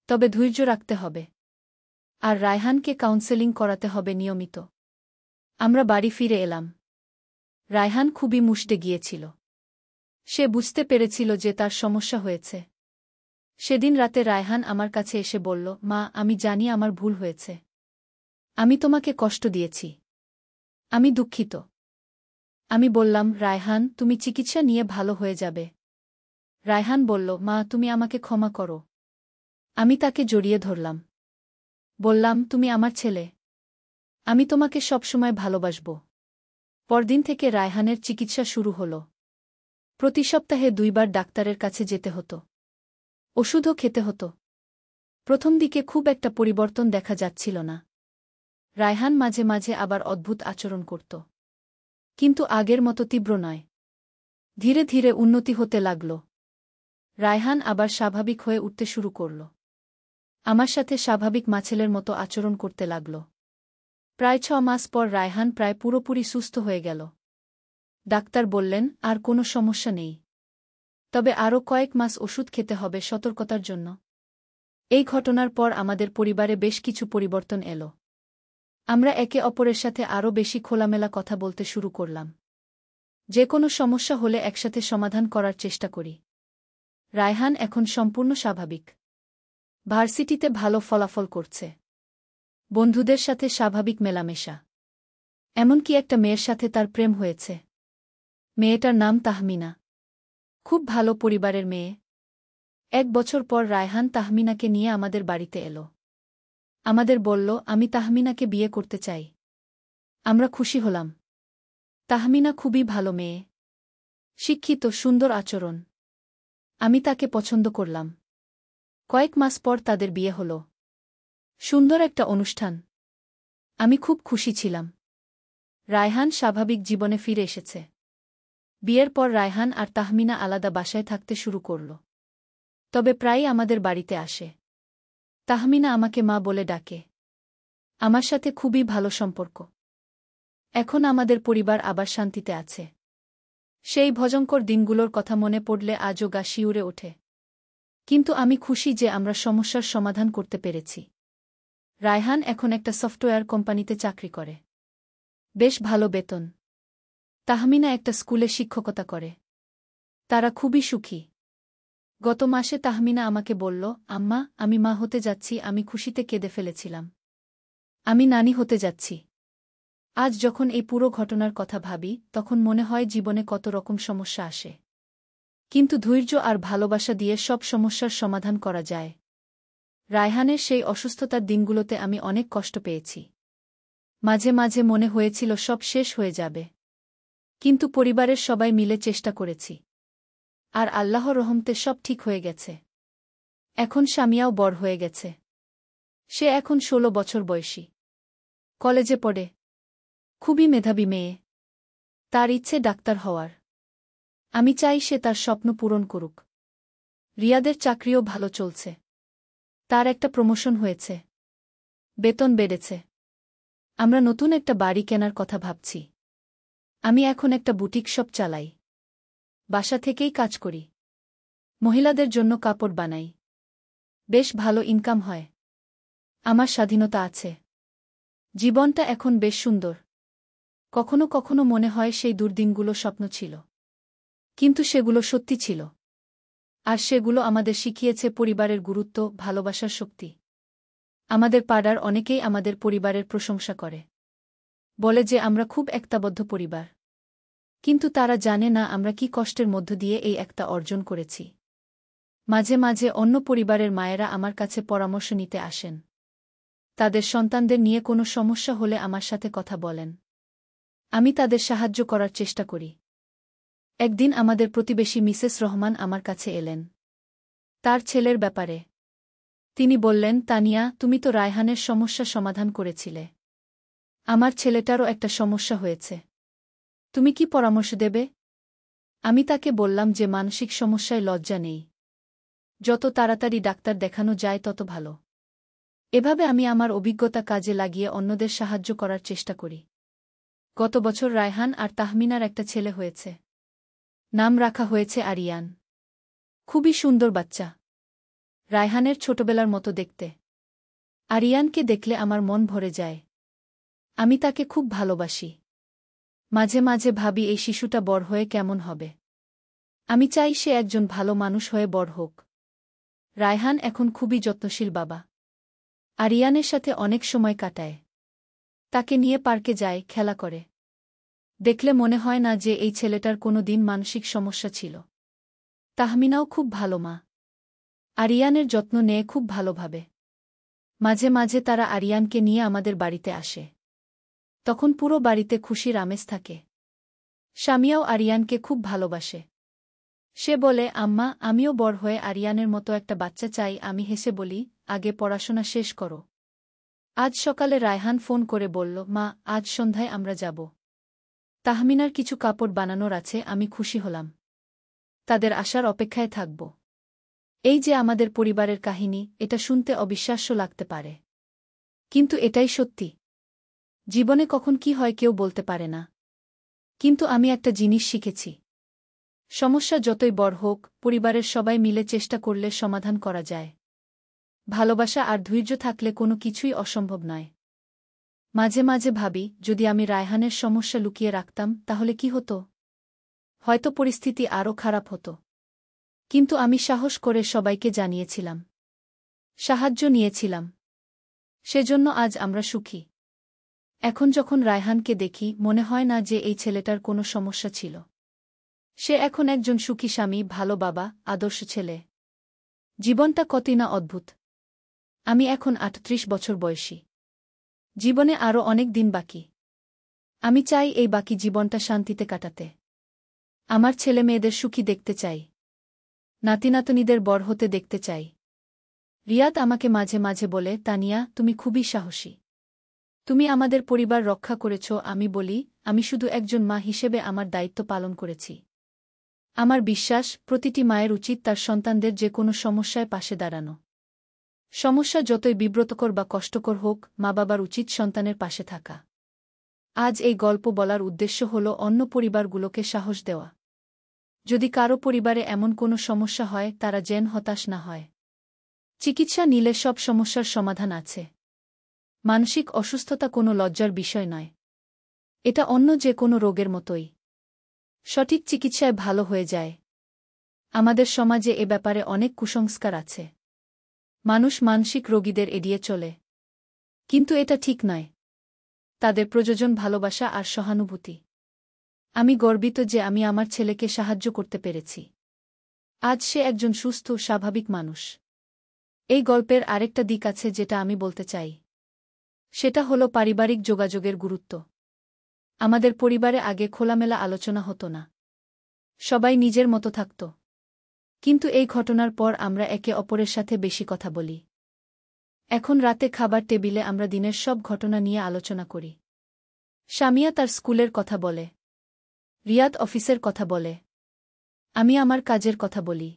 তবে ধৈর্য রাখতে হবে। আর রায়হানকে কাউন্সেলিং করাতে হবে নিয়মিত। আমরা বাড়ি ফিরে এলাম। রায়হান খুবই মুষড়ে গিয়েছিল। সে বুঝতে পেরেছিল যে তার সমস্যা হয়েছে। সেদিন রাতে রায়হান আমার কাছে এসে বলল, মা আমি জানি আমার ভুল হয়েছে। আমি তোমাকে কষ্ট দিয়েছি। আমি দুঃখিত। আমি বললাম, রায়হান তুমি চিকিৎসা নিয়ে ভালো হয়ে যাবে। রায়হান বলল, মা তুমি আমাকে ক্ষমা করো। আমি তাকে জড়িয়ে ধরলাম। বললাম, তুমি আমার ছেলে। আমি তোমাকে সবসময় ভালোবাসব। পরদিন থেকে রায়হানের চিকিৎসা শুরু হল। প্রতি সপ্তাহে 2 বার ডাক্তারের কাছে যেতে হতো। ওষুধও খেতে হতো। প্রথম দিকে খুব একটা পরিবর্তন দেখা যাচ্ছিল না। রায়হান মাঝে মাঝে আবার অদ্ভুত আচরণ করত। কিন্তু আগের মতো তীব্র নয়। ধীরে ধীরে উন্নতি হতে লাগল। রায়হান আবার স্বাভাবিক হয়ে উঠতে শুরু করল। আমার সাথে স্বাভাবিক মাছেলের মতো আচরণ করতে লাগল। প্রায় 6 মাস পর রায়হান প্রায় পুরোপুরি সুস্থ হয়ে গেল। ডাক্তার বললেন, আর কোনো সমস্যা নেই। তবে আরও কয়েক মাস ওষুধ খেতে হবে সতর্কতার জন্য। এই ঘটনার পর আমাদের পরিবারে বেশ কিছু পরিবর্তন এলো। আমরা একে অপরের সাথে আরও বেশি খোলামেলা কথা বলতে শুরু করলাম। যে কোনো সমস্যা হলে একসাথে সমাধান করার চেষ্টা করি। রায়হান এখন সম্পূর্ণ স্বাভাবিক। ভার্সিটিতে ভালো ফলাফল করছে। বন্ধুদের সাথে স্বাভাবিক মেলামেশা। এমনকি একটা মেয়ের সাথে তার প্রেম হয়েছে। মেয়েটার নাম তাহমিনা। খুব ভালো পরিবারের মেয়ে। 1 বছর পর রায়হান তাহমিনাকে নিয়ে আমাদের বাড়িতে এলো। আমাদের বলল, আমি তাহমিনাকে বিয়ে করতে চাই। আমরা খুশি হলাম। তাহমিনা খুবই ভালো মেয়ে। শিক্ষিত, সুন্দর আচরণ। আমি তাকে পছন্দ করলাম। কয়েক মাস পর তাদের বিয়ে হল। সুন্দর একটা অনুষ্ঠান। আমি খুব খুশি ছিলাম। রায়হান স্বাভাবিক জীবনে ফিরে এসেছে। বিয়ের পর রায়হান আর তাহমিনা আলাদা বাসায় থাকতে শুরু করল। তবে প্রায়ই আমাদের বাড়িতে আসে। তাহমিনা আমাকে মা বলে ডাকে। আমার সাথে খুবই ভালো সম্পর্ক। এখন আমাদের পরিবার আবার শান্তিতে আছে। সেই ভয়ঙ্কর দিনগুলোর কথা মনে পড়লে আজও গা শিউরে ওঠে। কিন্তু আমি খুশি যে আমরা সমস্যার সমাধান করতে পেরেছি। রায়হান এখন একটা সফটওয়্যার কোম্পানিতে চাকরি করে। বেশ ভালো বেতন। তাহমিনা একটা স্কুলে শিক্ষকতা করে। তারা খুবই সুখী। গত মাসে তাহমিনা আমাকে বলল, আম্মা, আমি মা হতে যাচ্ছি। আমি খুশিতে কেঁদে ফেলেছিলাম। আমি নানি হতে যাচ্ছি। আজ যখন এই পুরো ঘটনার কথা ভাবি, তখন মনে হয় জীবনে কত রকম সমস্যা আসে। কিন্তু ধৈর্য আর ভালোবাসা দিয়ে সব সমস্যার সমাধান করা যায়। রায়হানের সেই অসুস্থতার দিনগুলোতে আমি অনেক কষ্ট পেয়েছি। মাঝে মাঝে মনে হয়েছিল সব শেষ হয়ে যাবে। কিন্তু পরিবারের সবাই মিলে চেষ্টা করেছি। আর আল্লাহর রহমতে সব ঠিক হয়ে গেছে। এখন স্বামীয়াও বড় হয়ে গেছে। সে এখন 16 বছর বয়সী। কলেজে পড়ে। খুবই মেধাবী মেয়ে। তার ইচ্ছে ডাক্তার হওয়ার। আমি চাই সে তার স্বপ্ন পূরণ করুক। রিয়াদের চাকরিও ভালো চলছে। তার একটা প্রমোশন হয়েছে। বেতন বেড়েছে। আমরা নতুন একটা বাড়ি কেনার কথা ভাবছি। আমি এখন একটা বুটিক শপ চালাই। বাসা থেকেই কাজ করি। মহিলাদের জন্য কাপড় বানাই। বেশ ভালো ইনকাম হয়। আমার স্বাধীনতা আছে। জীবনটা এখন বেশ সুন্দর। কখনো কখনো মনে হয় সেই দুর্দিনগুলো স্বপ্ন ছিল। কিন্তু সেগুলো সত্যি ছিল। আর সেগুলো আমাদের শিখিয়েছে পরিবারের গুরুত্ব, ভালোবাসার শক্তি। আমাদের পাড়ার অনেকেই আমাদের পরিবারের প্রশংসা করে। বলে যে আমরা খুব একতাবদ্ধ পরিবার। কিন্তু তারা জানে না আমরা কি কষ্টের মধ্য দিয়ে এই একতা অর্জন করেছি। মাঝে মাঝে অন্য পরিবারের মায়েরা আমার কাছে পরামর্শ নিতে আসেন। তাদের সন্তানদের নিয়ে কোনো সমস্যা হলে আমার সাথে কথা বলেন। আমি তাদের সাহায্য করার চেষ্টা করি। একদিন আমাদের প্রতিবেশী মিসেস রহমান আমার কাছে এলেন। তার ছেলের ব্যাপারে। তিনি বললেন, তানিয়া, তুমি তো রায়হানের সমস্যা সমাধান করেছিলে। আমার ছেলেটারও একটা সমস্যা হয়েছে। তুমি কি পরামর্শ দেবে? আমি তাকে বললাম যে মানসিক সমস্যায় লজ্জা নেই। যত তাড়াতাড়ি ডাক্তার দেখানো যায় তত ভালো। এভাবে আমি আমার অভিজ্ঞতা কাজে লাগিয়ে অন্যদের সাহায্য করার চেষ্টা করি। গত বছর রায়হান আর তাহমিনার একটা ছেলে হয়েছে। নাম রাখা হয়েছে আরিয়ান। খুবই সুন্দর বাচ্চা। রায়হানের ছোটবেলার মতো দেখতে। আরিয়ানকে দেখলে আমার মন ভরে যায়। আমি তাকে খুব ভালোবাসি। মাঝে মাঝে ভাবি এই শিশুটা বড় হয়ে কেমন হবে। আমি চাই সে একজন ভালো মানুষ হয়ে বড় হোক। রায়হান এখন খুবই যত্নশীল বাবা। আরিয়ানের সাথে অনেক সময় কাটায়। তাকে নিয়ে পার্কে যায়, খেলা করে। দেখলে মনে হয় না যে এই ছেলেটার কোনো দিন মানসিক সমস্যা ছিল। তাহমিনাও খুব ভালো মা। আরিয়ানের যত্ন নেয় খুব ভালোভাবে। মাঝে মাঝে তারা আরিয়ানকে নিয়ে আমাদের বাড়িতে আসে। তখন পুরো বাড়িতে খুশির আমেজ থাকে। স্বামীও আরিয়ানকে খুব ভালোবাসে। সে বলে, আম্মা, আমিও বড় হয়ে আরিয়ানের মতো একটা বাচ্চা চাই। আমি হেসে বলি, আগে পড়াশোনা শেষ করো। আজ সকালে রায়হান ফোন করে বলল, মা, আজ সন্ধ্যায় আমরা যাব। তাহমিনার কিছু কাপড় বানানোর আছে। আমি খুশি হলাম। তাদের আসার অপেক্ষায় থাকব। এই যে আমাদের পরিবারের কাহিনী, এটা শুনতে অবিশ্বাস্য লাগতে পারে। কিন্তু এটাই সত্যি। জীবনে কখন কি হয় কেউ বলতে পারে না। কিন্তু আমি একটা জিনিস শিখেছি। সমস্যা যতই বড় হোক, পরিবারের সবাই মিলে চেষ্টা করলে সমাধান করা যায়। ভালোবাসা আর ধৈর্য থাকলে কোনো কিছুই অসম্ভব নয়। মাঝে মাঝে ভাবি, যদি আমি রায়হানের সমস্যা লুকিয়ে রাখতাম তাহলে কি হতো? হয়তো পরিস্থিতি আরও খারাপ হতো। কিন্তু আমি সাহস করে সবাইকে জানিয়েছিলাম। সাহায্য নিয়েছিলাম। সেজন্য আজ আমরা সুখী। এখন যখন রায়হানকে দেখি, মনে হয় না যে এই ছেলেটার কোনো সমস্যা ছিল। সে এখন একজন সুখী স্বামী, ভালো বাবা, আদর্শ ছেলে। জীবনটা কতই না অদ্ভুত। আমি এখন ৩৮ বছর বয়সী। জীবনে আরও অনেক দিন বাকি। আমি চাই এই বাকি জীবনটা শান্তিতে কাটাতে। আমার ছেলে মেয়েদের সুখী দেখতে চাই। নাতিনাতনীদের বড় হতে দেখতে চাই। রিয়াদ আমাকে মাঝে মাঝে বলে, তানিয়া, তুমি খুবই সাহসী। তুমি আমাদের পরিবার রক্ষা করেছ। আমি বলি, আমি শুধু একজন মা হিসেবে আমার দায়িত্ব পালন করেছি। আমার বিশ্বাস, প্রতিটি মায়ের উচিত তার সন্তানদের যে কোনো সমস্যায় পাশে দাঁড়ানো। সমস্যা যতই বিব্রতকর বা কষ্টকর হোক, মা বাবার উচিত সন্তানের পাশে থাকা। আজ এই গল্প বলার উদ্দেশ্য হল অন্য পরিবারগুলোকে সাহস দেওয়া। যদি কারো পরিবারে এমন কোনো সমস্যা হয়, তারা যেন হতাশ না হয়। চিকিৎসা নিলে সব সমস্যার সমাধান আছে। মানসিক অসুস্থতা কোনো লজ্জার বিষয় নয়। এটা অন্য যে কোনো রোগের মতোই। সঠিক চিকিৎসায় ভালো হয়ে যায়। আমাদের সমাজে এ ব্যাপারে অনেক কুসংস্কার আছে। মানুষ মানসিক রোগীদের এড়িয়ে চলে। কিন্তু এটা ঠিক নয়। তাদের প্রয়োজন ভালোবাসা আর সহানুভূতি। আমি গর্বিত যে আমি আমার ছেলেকে সাহায্য করতে পেরেছি। আজ সে একজন সুস্থ, স্বাভাবিক মানুষ। এই গল্পের আরেকটা দিক আছে যেটা আমি বলতে চাই। সেটা হলো পারিবারিক যোগাযোগের গুরুত্ব। আমাদের পরিবারে আগে খোলামেলা আলোচনা হতো না। সবাই নিজের মতো থাকত। কিন্তু এই ঘটনার পর আমরা একে অপরের সাথে বেশি কথা বলি। এখন রাতে খাবার টেবিলে আমরা দিনের সব ঘটনা নিয়ে আলোচনা করি। সামিয়া তার স্কুলের কথা বলে। রিয়াদ অফিসের কথা বলে। আমি আমার কাজের কথা বলি।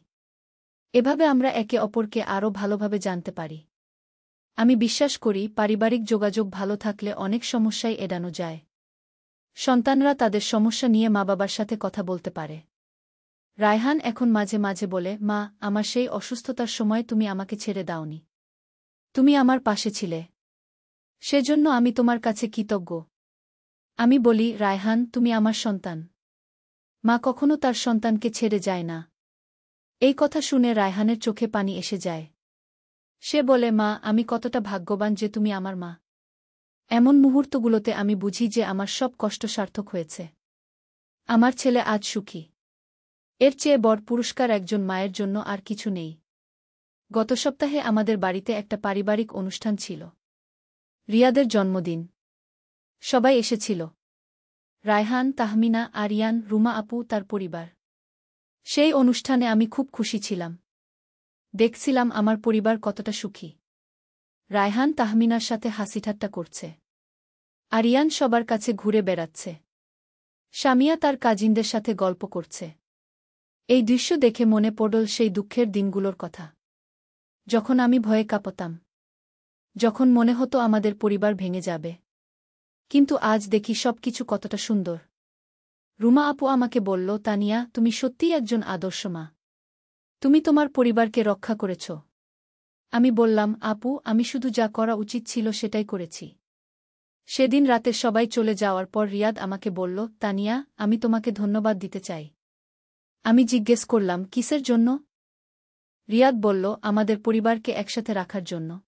এভাবে আমরা একে অপরকে আরও ভালোভাবে জানতে পারি। আমি বিশ্বাস করি, পারিবারিক যোগাযোগ ভালো থাকলে অনেক সমস্যাই এড়ানো যায়। সন্তানরা তাদের সমস্যা নিয়ে মা বাবার সাথে কথা বলতে পারে। রায়হান এখন মাঝে মাঝে বলে, মা, আমার সেই অসুস্থতার সময় তুমি আমাকে ছেড়ে দাওনি। তুমি আমার পাশে ছিলে। সেজন্য আমি তোমার কাছে কৃতজ্ঞ। আমি বলি, রায়হান, তুমি আমার সন্তান। মা কখনো তার সন্তানকে ছেড়ে যায় না। এই কথা শুনে রায়হানের চোখে পানি এসে যায়। সে বলে, মা, আমি কতটা ভাগ্যবান যে তুমি আমার মা। এমন মুহূর্তগুলোতে আমি বুঝি যে আমার সব কষ্ট সার্থক হয়েছে। আমার ছেলে আজ সুখী। এর চেয়ে বড় পুরস্কার একজন মায়ের জন্য আর কিছু নেই। গত সপ্তাহে আমাদের বাড়িতে একটা পারিবারিক অনুষ্ঠান ছিল। রিয়াদের জন্মদিন। সবাই এসেছিল। রায়হান, তাহমিনা, আরিয়ান, রুমা আপু, তার পরিবার। সেই অনুষ্ঠানে আমি খুব খুশি ছিলাম। দেখছিলাম আমার পরিবার কতটা সুখী। রায়হান তাহমিনার সাথে হাসিঠাট্টা করছে। আরিয়ান সবার কাছে ঘুরে বেড়াচ্ছে। সামিয়া তার কাজিনদের সাথে গল্প করছে। এই দৃশ্য দেখে মনে পড়ল সেই দুঃখের দিনগুলোর কথা। যখন আমি ভয়ে কাঁপতাম। যখন মনে হতো আমাদের পরিবার ভেঙে যাবে। কিন্তু আজ দেখি সবকিছু কতটা সুন্দর। রুমা আপু আমাকে বলল, তানিয়া, তুমি সত্যিই একজন আদর্শ মা। তুমি তোমার পরিবারকে রক্ষা করেছ। আমি বললাম, আপু, আমি শুধু যা করা উচিত ছিল সেটাই করেছি। সেদিন রাতে সবাই চলে যাওয়ার পর রিয়াদ আমাকে বলল, তানিয়া, আমি তোমাকে ধন্যবাদ দিতে চাই। আমি জিজ্ঞেস করলাম, কিসের জন্য? রিয়াদ বলল, আমাদের পরিবারকে একসাথে রাখার জন্য।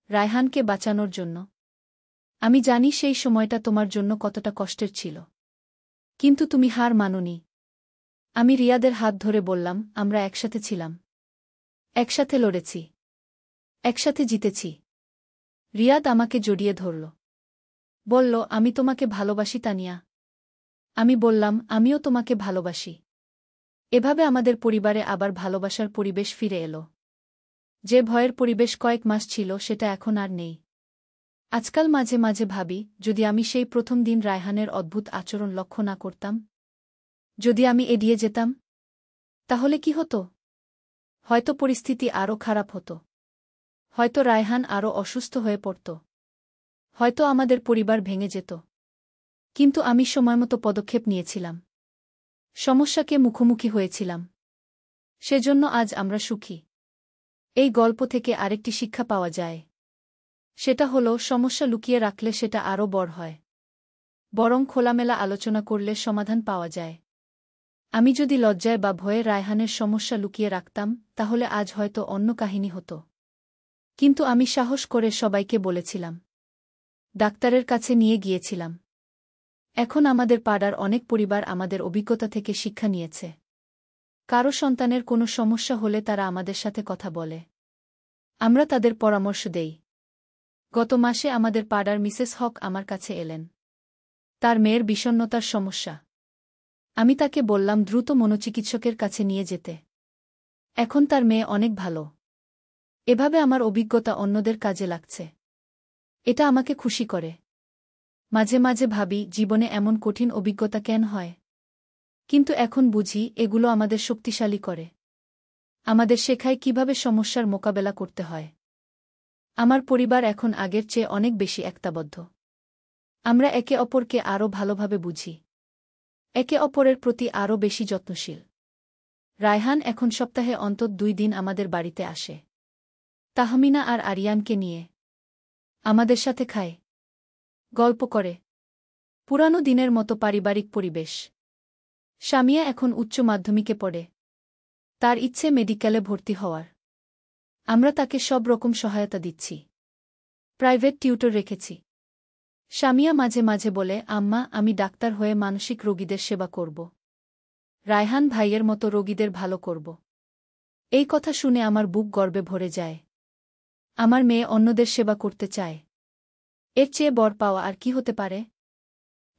রায়হানকে বাঁচানোর জন্য। আমি জানি সেই সময়টা তোমার জন্য কতটা কষ্টের ছিল। কিন্তু তুমি হার মানোনি। আমি রিয়াদের হাত ধরে বললাম, আমরা একসাথে ছিলাম। একসাথে লড়েছি। একসাথে জিতেছি। রিয়াদ আমাকে জড়িয়ে ধরল। বলল, আমি তোমাকে ভালোবাসি তানিয়া। আমি বললাম, আমিও তোমাকে ভালোবাসি। এভাবে আমাদের পরিবারে আবার ভালোবাসার পরিবেশ ফিরে এলো। যে ভয়ের পরিবেশ কয়েক মাস ছিল সেটা এখন আর নেই। আজকাল মাঝে মাঝে ভাবি, যদি আমি সেই প্রথম দিন রায়হানের অদ্ভুত আচরণ লক্ষ্য না করতাম, যদি আমি এড়িয়ে যেতাম, তাহলে কি হতো? হয়তো পরিস্থিতি আরও খারাপ হতো। হয়তো রায়হান আরও অসুস্থ হয়ে পড়ত। হয়তো আমাদের পরিবার ভেঙে যেত। কিন্তু আমি সময়মতো পদক্ষেপ নিয়েছিলাম। সমস্যাকে মুখোমুখি হয়েছিলাম। সেজন্য আজ আমরা সুখী। এই গল্প থেকে আরেকটি শিক্ষা পাওয়া যায়। সেটা হলো, সমস্যা লুকিয়ে রাখলে সেটা আরও বড় হয়। বরং খোলামেলা আলোচনা করলে সমাধান পাওয়া যায়। আমি যদি লজ্জায় বা ভয়ে রায়হানের সমস্যা লুকিয়ে রাখতাম, তাহলে আজ হয়তো অন্য কাহিনী হতো। কিন্তু আমি সাহস করে সবাইকে বলেছিলাম। ডাক্তারের কাছে নিয়ে গিয়েছিলাম। এখন আমাদের পাড়ার অনেক পরিবার আমাদের অভিজ্ঞতা থেকে শিক্ষা নিয়েছে। কারো সন্তানের কোনো সমস্যা হলে তারা আমাদের সাথে কথা বলে। আমরা তাদের পরামর্শ দেই। গত মাসে আমাদের পাড়ার মিসেস হক আমার কাছে এলেন। তার মেয়ের বিষণ্ণতার সমস্যা। আমি তাকে বললাম দ্রুত মনোচিকিৎসকের কাছে নিয়ে যেতে। এখন তার মেয়ে অনেক ভালো। এভাবে আমার অভিজ্ঞতা অন্যদের কাজে লাগছে। এটা আমাকে খুশি করে। মাঝে মাঝে ভাবি জীবনে এমন কঠিন অভিজ্ঞতা কেন হয়? কিন্তু এখন বুঝি এগুলো আমাদের শক্তিশালী করে। আমাদের শেখায় কিভাবে সমস্যার মোকাবেলা করতে হয়। আমার পরিবার এখন আগের চেয়ে অনেক বেশি একতাবদ্ধ। আমরা একে অপরকে আরও ভালোভাবে বুঝি। একে অপরের প্রতি আরও বেশি যত্নশীল। রায়হান এখন সপ্তাহে অন্তত 2 দিন আমাদের বাড়িতে আসে। তাহমিনা আর আরিয়ানকে নিয়ে আমাদের সাথে খায়, গল্প করে। পুরানো দিনের মতো পারিবারিক পরিবেশ। সামিয়া এখন উচ্চ মাধ্যমিকে পড়ে। তার ইচ্ছে মেডিকেলে ভর্তি হওয়ার। আমরা তাকে সব রকম সহায়তা দিচ্ছি। প্রাইভেট টিউটর রেখেছি। সামিয়া মাঝে মাঝে বলে, আম্মা, আমি ডাক্তার হয়ে মানসিক রোগীদের সেবা করব। রায়হান ভাইয়ের মতো রোগীদের ভালো করব। এই কথা শুনে আমার বুক গর্বে ভরে যায়। আমার মেয়ে অন্যদের সেবা করতে চায়। এর চেয়ে বর পাওয়া আর কি হতে পারে?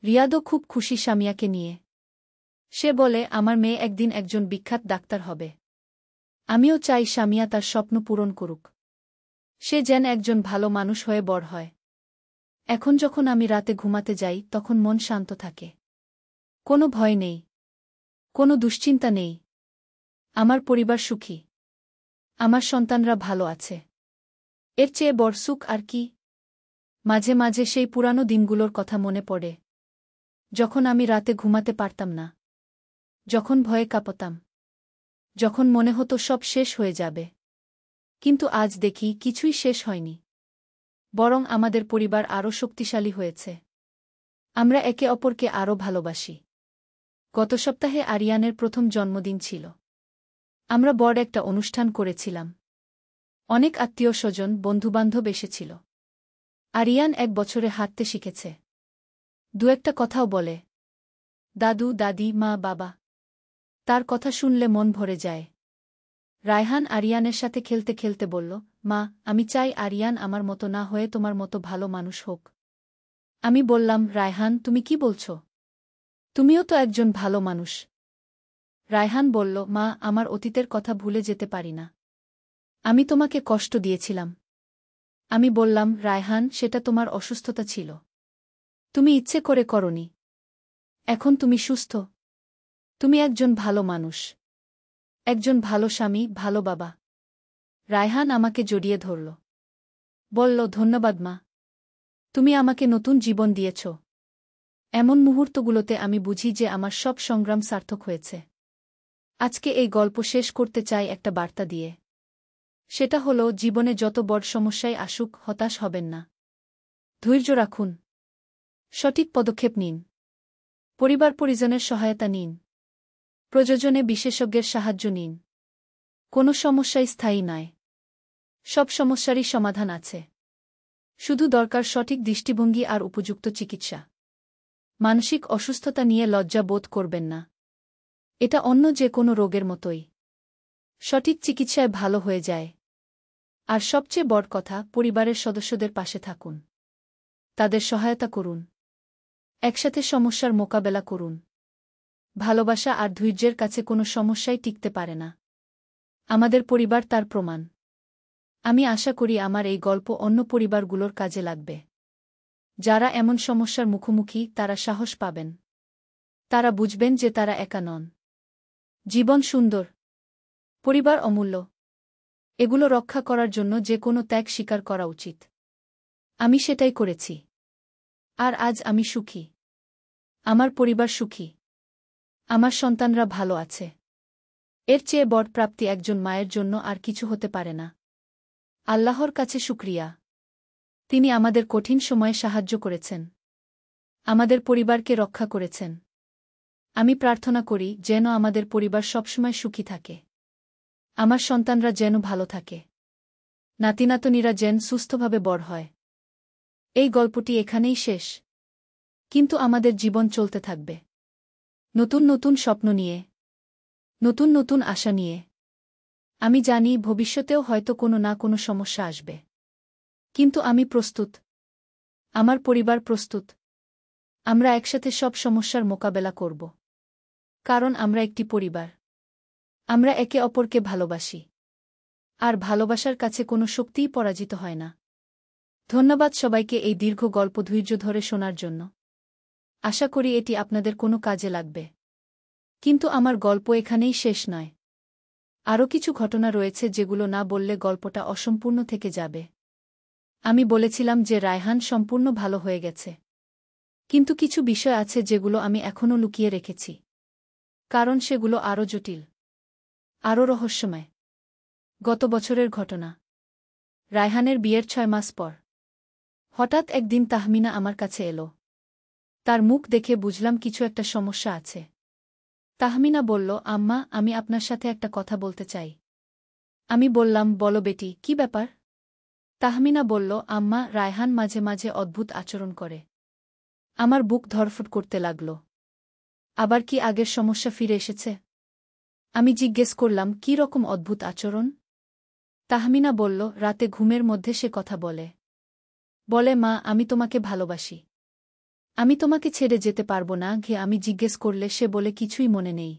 রিয়াদও খুব খুশি সামিয়াকে নিয়ে। সে বলে, আমার মেয়ে একদিন একজন বিখ্যাত ডাক্তার হবে। আমিও চাই সামিয়া তার স্বপ্ন পূরণ করুক। সে যেন একজন ভালো মানুষ হয়ে বড় হয়। এখন যখন আমি রাতে ঘুমাতে যাই তখন মন শান্ত থাকে। কোনো ভয় নেই, কোনো দুশ্চিন্তা নেই। আমার পরিবার সুখী। আমার সন্তানরা ভালো আছে। এর চেয়ে বড় সুখ আর কি? মাঝে মাঝে সেই পুরানো দিনগুলোর কথা মনে পড়ে। যখন আমি রাতে ঘুমাতে পারতাম না। যখন ভয়ে কাঁপতাম। যখন মনে হতো সব শেষ হয়ে যাবে। কিন্তু আজ দেখি কিছুই শেষ হয়নি। বরং আমাদের পরিবার আরও শক্তিশালী হয়েছে। আমরা একে অপরকে আরও ভালোবাসি। গত সপ্তাহে আরিয়ানের প্রথম জন্মদিন ছিল। আমরা বড় একটা অনুষ্ঠান করেছিলাম। অনেক আত্মীয় স্বজন, বন্ধুবান্ধব এসেছিল। আরিয়ান 1 বছরে হাঁটতে শিখেছে। 2-একটা কথাও বলে। দাদু, দাদি, মা, বাবা। তার কথা শুনলে মন ভরে যায়। রায়হান আরিয়ানের সাথে খেলতে খেলতে বলল, মা, আমি চাই আরিয়ান আমার মতো না হয়ে তোমার মতো ভালো মানুষ হোক। আমি বললাম, রায়হান, তুমি কি বলছ? তুমিও তো একজন ভালো মানুষ। রায়হান বলল, মা, আমার অতীতের কথা ভুলে যেতে পারি না। আমি তোমাকে কষ্ট দিয়েছিলাম। আমি বললাম, রায়হান, সেটা তোমার অসুস্থতা ছিল। তুমি ইচ্ছে করে করনি। এখন তুমি সুস্থ। তুমি একজন ভালো মানুষ। একজন ভালো স্বামী, ভালো বাবা। রায়হান আমাকে জড়িয়ে ধরল। বলল, ধন্যবাদ মা। তুমি আমাকে নতুন জীবন দিয়েছ। এমন মুহূর্তগুলোতে আমি বুঝি যে আমার সব সংগ্রাম সার্থক হয়েছে। আজকে এই গল্প শেষ করতে চাই একটা বার্তা দিয়ে। সেটা হলো, জীবনে যত বড় সমস্যাই আসুক, হতাশ হবেন না। ধৈর্য রাখুন। সঠিক পদক্ষেপ নিন। পরিবার পরিজনের সহায়তা নিন। প্রয়োজনে বিশেষজ্ঞের সাহায্য নিন। কোনো সমস্যাই স্থায়ী নয়। সব সমস্যারই সমাধান আছে। শুধু দরকার সঠিক দৃষ্টিভঙ্গি আর উপযুক্ত চিকিৎসা। মানসিক অসুস্থতা নিয়ে লজ্জা বোধ করবেন না। এটা অন্য যে কোনো রোগের মতোই। সঠিক চিকিৎসায় ভালো হয়ে যায়। আর সবচেয়ে বড় কথা, পরিবারের সদস্যদের পাশে থাকুন। তাদের সহায়তা করুন। একসাথে সমস্যার মোকাবেলা করুন। ভালোবাসা আর ধৈর্যের কাছে কোনো সমস্যাই টিকতে পারে না। আমাদের পরিবার তার প্রমাণ। আমি আশা করি আমার এই গল্প অন্য পরিবারগুলোর কাজে লাগবে। যারা এমন সমস্যার মুখোমুখি, তারা সাহস পাবেন। তারা বুঝবেন যে তারা একা নন। জীবন সুন্দর। পরিবার অমূল্য। এগুলো রক্ষা করার জন্য যে কোনো ত্যাগ স্বীকার করা উচিত। আমি সেটাই করেছি। আর আজ আমি সুখী। আমার পরিবার সুখী। আমার সন্তানরা ভালো আছে। এর চেয়ে বড় প্রাপ্তি একজন মায়ের জন্য আর কিছু হতে পারে না। আল্লাহর কাছে শুকরিয়া। তিনি আমাদের কঠিন সময়ে সাহায্য করেছেন। আমাদের পরিবারকে রক্ষা করেছেন। আমি প্রার্থনা করি যেন আমাদের পরিবার সবসময় সুখী থাকে। আমার সন্তানরা যেন ভালো থাকে। নাতিনাতনীরা যেন সুস্থভাবে বড় হয়। এই গল্পটি এখানেই শেষ। কিন্তু আমাদের জীবন চলতে থাকবে। নতুন নতুন স্বপ্ন নিয়ে। নতুন নতুন আশা নিয়ে। আমি জানি ভবিষ্যতেও হয়তো কোনো না কোনো সমস্যা আসবে। কিন্তু আমি প্রস্তুত। আমার পরিবার প্রস্তুত। আমরা একসাথে সব সমস্যার মোকাবেলা করব। কারণ আমরা একটি পরিবার। আমরা একে অপরকে ভালোবাসি। আর ভালোবাসার কাছে কোনো শক্তিই পরাজিত হয় না। ধন্যবাদ সবাইকে এই দীর্ঘ গল্প ধৈর্য ধরে শোনার জন্য। আশা করি এটি আপনাদের কোনো কাজে লাগবে। কিন্তু আমার গল্প এখানেই শেষ নয়। আরও কিছু ঘটনা রয়েছে যেগুলো না বললে গল্পটা অসম্পূর্ণ থেকে যাবে। আমি বলেছিলাম যে রায়হান সম্পূর্ণ ভালো হয়ে গেছে। কিন্তু কিছু বিষয় আছে যেগুলো আমি এখনও লুকিয়ে রেখেছি। কারণ সেগুলো আরও জটিল, আরও রহস্যময়। গত বছরের ঘটনা। রায়হানের বিয়ের 6 মাস পর হঠাৎ একদিন তাহমিনা আমার কাছে এলো। তার মুখ দেখে বুঝলাম কিছু একটা সমস্যা আছে। তাহমিনা বলল, আম্মা, আমি আপনার সাথে একটা কথা বলতে চাই। আমি বললাম, বলো বেটি, কি ব্যাপার? তাহমিনা বলল, আম্মা, রায়হান মাঝে মাঝে অদ্ভুত আচরণ করে। আমার বুক ধড়ফড় করতে লাগল। আবার কি আগের সমস্যা ফিরে এসেছে? আমি জিজ্ঞেস করলাম, কী রকম অদ্ভুত আচরণ? তাহমিনা বলল, রাতে ঘুমের মধ্যে সে কথা বলে। বলে, মা, আমি তোমাকে ভালোবাসি। আমি তোমাকে ছেড়ে যেতে পারবো না। আমি জিজ্ঞেস করলে সে বলে কিছুই মনে নেই।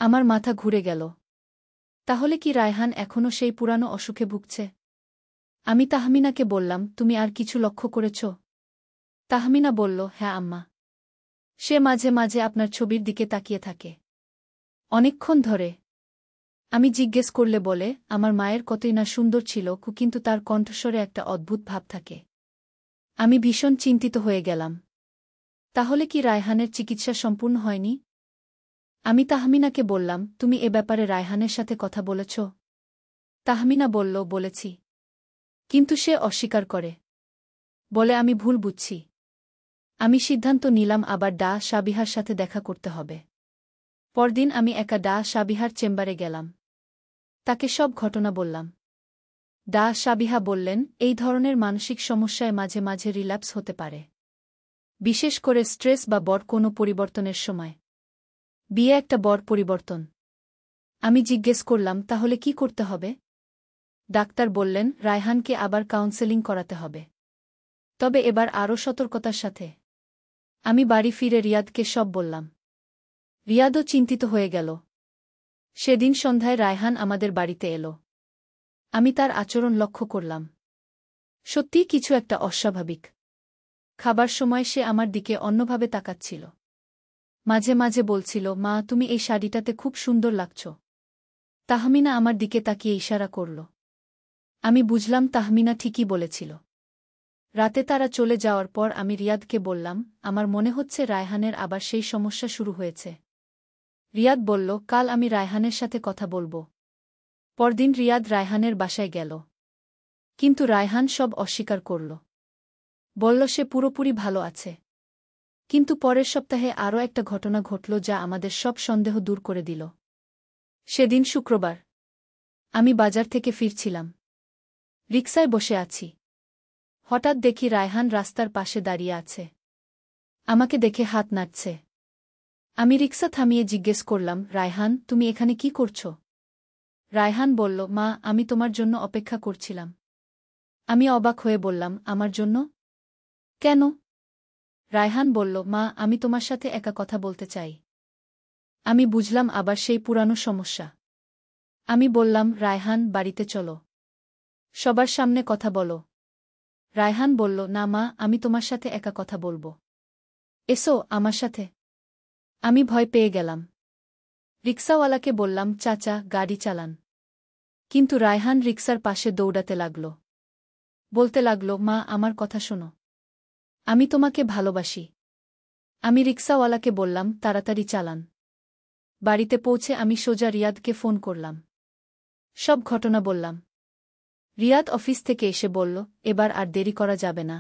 আমার মাথা ঘুরে গেল। তাহলে কি রায়হান এখনও সেই পুরানো অসুখে ভুগছে? আমি তাহমিনাকে বললাম, তুমি আর কিছু লক্ষ্য করেছ? তাহমিনা বলল, হ্যাঁ আম্মা। সে মাঝে মাঝে আপনার ছবির দিকে তাকিয়ে থাকে। অনেকক্ষণ ধরে। আমি জিজ্ঞেস করলে বলে, আমার মায়ের কতই না সুন্দর ছিল, কিন্তু তার কণ্ঠস্বরে একটা অদ্ভুত ভাব থাকে। আমি ভীষণ চিন্তিত হয়ে গেলাম। তাহলে কি রায়হানের চিকিৎসা সম্পূর্ণ হয়নি? আমি তাহমিনাকে বললাম, তুমি এ ব্যাপারে রায়হানের সাথে কথা বলেছ? তাহমিনা বলল, বলেছি। কিন্তু সে অস্বীকার করে। বলে আমি ভুল বুঝছি। আমি সিদ্ধান্ত নিলাম আবার সাবিহার সাথে দেখা করতে হবে। পরদিন আমি একা সাবিহার চেম্বারে গেলাম। তাকে সব ঘটনা বললাম। সাবিহা বললেন, এই ধরনের মানসিক সমস্যায় মাঝে মাঝে রিল্যাপস হতে পারে। বিশেষ করে স্ট্রেস বা বড় কোনো পরিবর্তনের সময়। বিয়ে একটা বড় পরিবর্তন। আমি জিজ্ঞেস করলাম, তাহলে কি করতে হবে? ডাক্তার বললেন, রায়হানকে আবার কাউন্সেলিং করাতে হবে। তবে এবার আরও সতর্কতার সাথে। আমি বাড়ি ফিরে রিয়াদকে সব বললাম। রিয়াদও চিন্তিত হয়ে গেল। সেদিন সন্ধ্যায় রায়হান আমাদের বাড়িতে এলো। আমি তার আচরণ লক্ষ্য করলাম। সত্যিই কিছু একটা অস্বাভাবিক। খাবার সময় সে আমার দিকে অন্যভাবে তাকাচ্ছিল। মাঝে মাঝে বলছিল, মা, তুমি এই শাড়িটাতে খুব সুন্দর লাগছ। তাহমিনা আমার দিকে তাকিয়ে ইশারা করল। আমি বুঝলাম তাহমিনা ঠিকই বলেছিল। রাতে তারা চলে যাওয়ার পর আমি রিয়াদকে বললাম, আমার মনে হচ্ছে রায়হানের আবার সেই সমস্যা শুরু হয়েছে। রিয়াদ বলল, কাল আমি রায়হানের সাথে কথা বলবো। পরদিন রিয়াদ রায়হানের বাসায় গেল। কিন্তু রায়হান সব অস্বীকার করল। বলল সে পুরোপুরি ভালো আছে। কিন্তু পরের সপ্তাহে আরও একটা ঘটনা ঘটল যা আমাদের সব সন্দেহ দূর করে দিল। সেদিন শুক্রবার। আমি বাজার থেকে ফিরছিলাম। রিকশায় বসে আছি। হঠাৎ দেখি রায়হান রাস্তার পাশে দাঁড়িয়ে আছে। আমাকে দেখে হাত নাড়ছে। আমি রিকশা থামিয়ে জিজ্ঞেস করলাম, রায়হান, তুমি এখানে কি করছ? রায়হান বলল, মা, আমি তোমার জন্য অপেক্ষা করছিলাম। আমি অবাক হয়ে বললাম, আমার জন্য? কেন? রায়হান বলল, মা, আমি তোমার সাথে একা কথা বলতে চাই। আমি বুঝলাম আবার সেই পুরানো সমস্যা। আমি বললাম, রায়হান, বাড়িতে চলো। সবার সামনে কথা বলো। রায়হান বলল, না মা, আমি তোমার সাথে একা কথা বলবো। এসো আমার সাথে। আমি ভয় পেয়ে গেলাম। রিকশাওয়ালাকে বললাম, চাচা, গাড়ি চালান। কিন্তু রায়হান রিকশার পাশে দৌড়াতে লাগল। বলতে লাগল, মা, আমার কথা শোনো। আমি তোমাকে ভালোবাসি। আমি রিকশাওয়ালাকে বললাম, তাড়াতাড়ি চালান। বাড়িতে পৌঁছে আমি সোজা রিয়াদকে ফোন করলাম। সব ঘটনা বললাম। রিয়াদ অফিস থেকে এসে বলল, এবার আর দেরি করা যাবে না।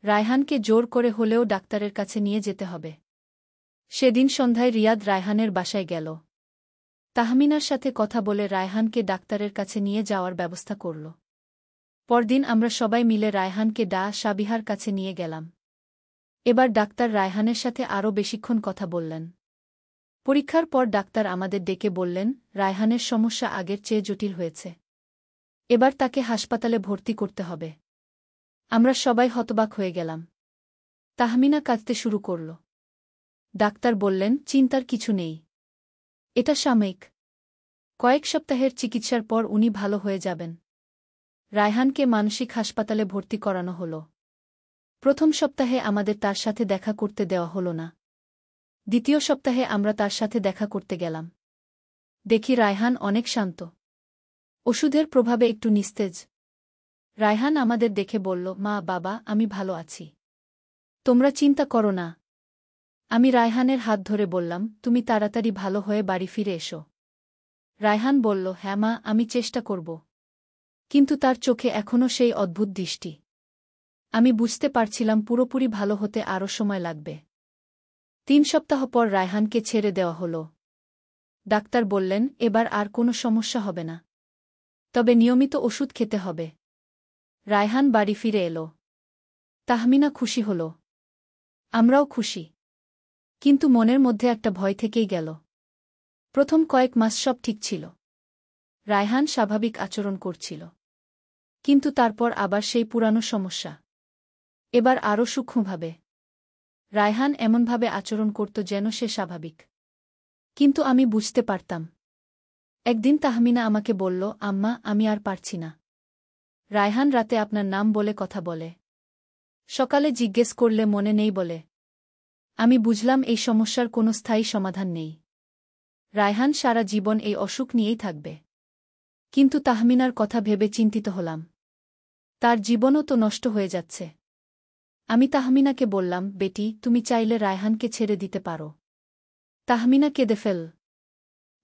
রায়হানকে জোর করে হলেও ডাক্তারের কাছে নিয়ে যেতে হবে। সেদিন সন্ধ্যায় রিয়াদ রায়হানের বাসায় গেল। তাহমিনার সাথে কথা বলে রায়হানকে ডাক্তারের কাছে নিয়ে যাওয়ার ব্যবস্থা করল। পরদিন আমরা সবাই মিলে রায়হানকে সাবিহার কাছে নিয়ে গেলাম। এবার ডাক্তার রায়হানের সাথে আরও বেশিক্ষণ কথা বললেন। পরীক্ষার পর ডাক্তার আমাদের ডেকে বললেন, রায়হানের সমস্যা আগের চেয়ে জটিল হয়েছে। এবার তাকে হাসপাতালে ভর্তি করতে হবে। আমরা সবাই হতবাক হয়ে গেলাম। তাহমিনা কাঁদতে শুরু করল। ডাক্তার বললেন, চিন্তার কিছু নেই। এটা সাময়িক। কয়েক সপ্তাহের চিকিৎসার পর উনি ভালো হয়ে যাবেন। রায়হানকে মানসিক হাসপাতালে ভর্তি করানো হল। প্রথম সপ্তাহে আমাদের তার সাথে দেখা করতে দেওয়া হল না। দ্বিতীয় সপ্তাহে আমরা তার সাথে দেখা করতে গেলাম। দেখি রায়হান অনেক শান্ত। ওষুধের প্রভাবে একটু নিস্তেজ। রায়হান আমাদের দেখে বলল, মা, বাবা, আমি ভালো আছি। তোমরা চিন্তা করো না। আমি রায়হানের হাত ধরে বললাম, তুমি তাড়াতাড়ি ভালো হয়ে বাড়ি ফিরে এসো। রায়হান বলল, হ্যাঁ মা, আমি চেষ্টা করব। কিন্তু তার চোখে এখনও সেই অদ্ভুত দৃষ্টি। আমি বুঝতে পারছিলাম পুরোপুরি ভালো হতে আরও সময় লাগবে। 3 সপ্তাহ পর রায়হানকে ছেড়ে দেওয়া হল। ডাক্তার বললেন, এবার আর কোনো সমস্যা হবে না। তবে নিয়মিত ওষুধ খেতে হবে। রায়হান বাড়ি ফিরে এল। তাহমিনা খুশি হল। আমরাও খুশি। কিন্তু মনের মধ্যে একটা ভয় থেকেই গেল। প্রথম কয়েক মাস সব ঠিক ছিল। রায়হান স্বাভাবিক আচরণ করছিল। কিন্তু তারপর আবার সেই পুরানো সমস্যা। এবার আরও সূক্ষ্মভাবে। রায়হান এমনভাবে আচরণ করত যেন সে স্বাভাবিক। কিন্তু আমি বুঝতে পারতাম। একদিন তাহমিনা আমাকে বলল, আম্মা, আমি আর পারছি না। রায়হান রাতে আপনার নাম বলে কথা বলে। সকালে জিজ্ঞেস করলে মনে নেই বলে। আমি বুঝলাম এই সমস্যার কোনো স্থায়ী সমাধান নেই। রায়হান সারা জীবন এই অসুখ নিয়েই থাকবে। কিন্তু তাহমিনার কথা ভেবে চিন্তিত হলাম। তার জীবনও তো নষ্ট হয়ে যাচ্ছে। আমি তাহমিনাকে বললাম, বেটি, তুমি চাইলে রায়হানকে ছেড়ে দিতে পারো। তাহমিনা কেঁদে ফেল।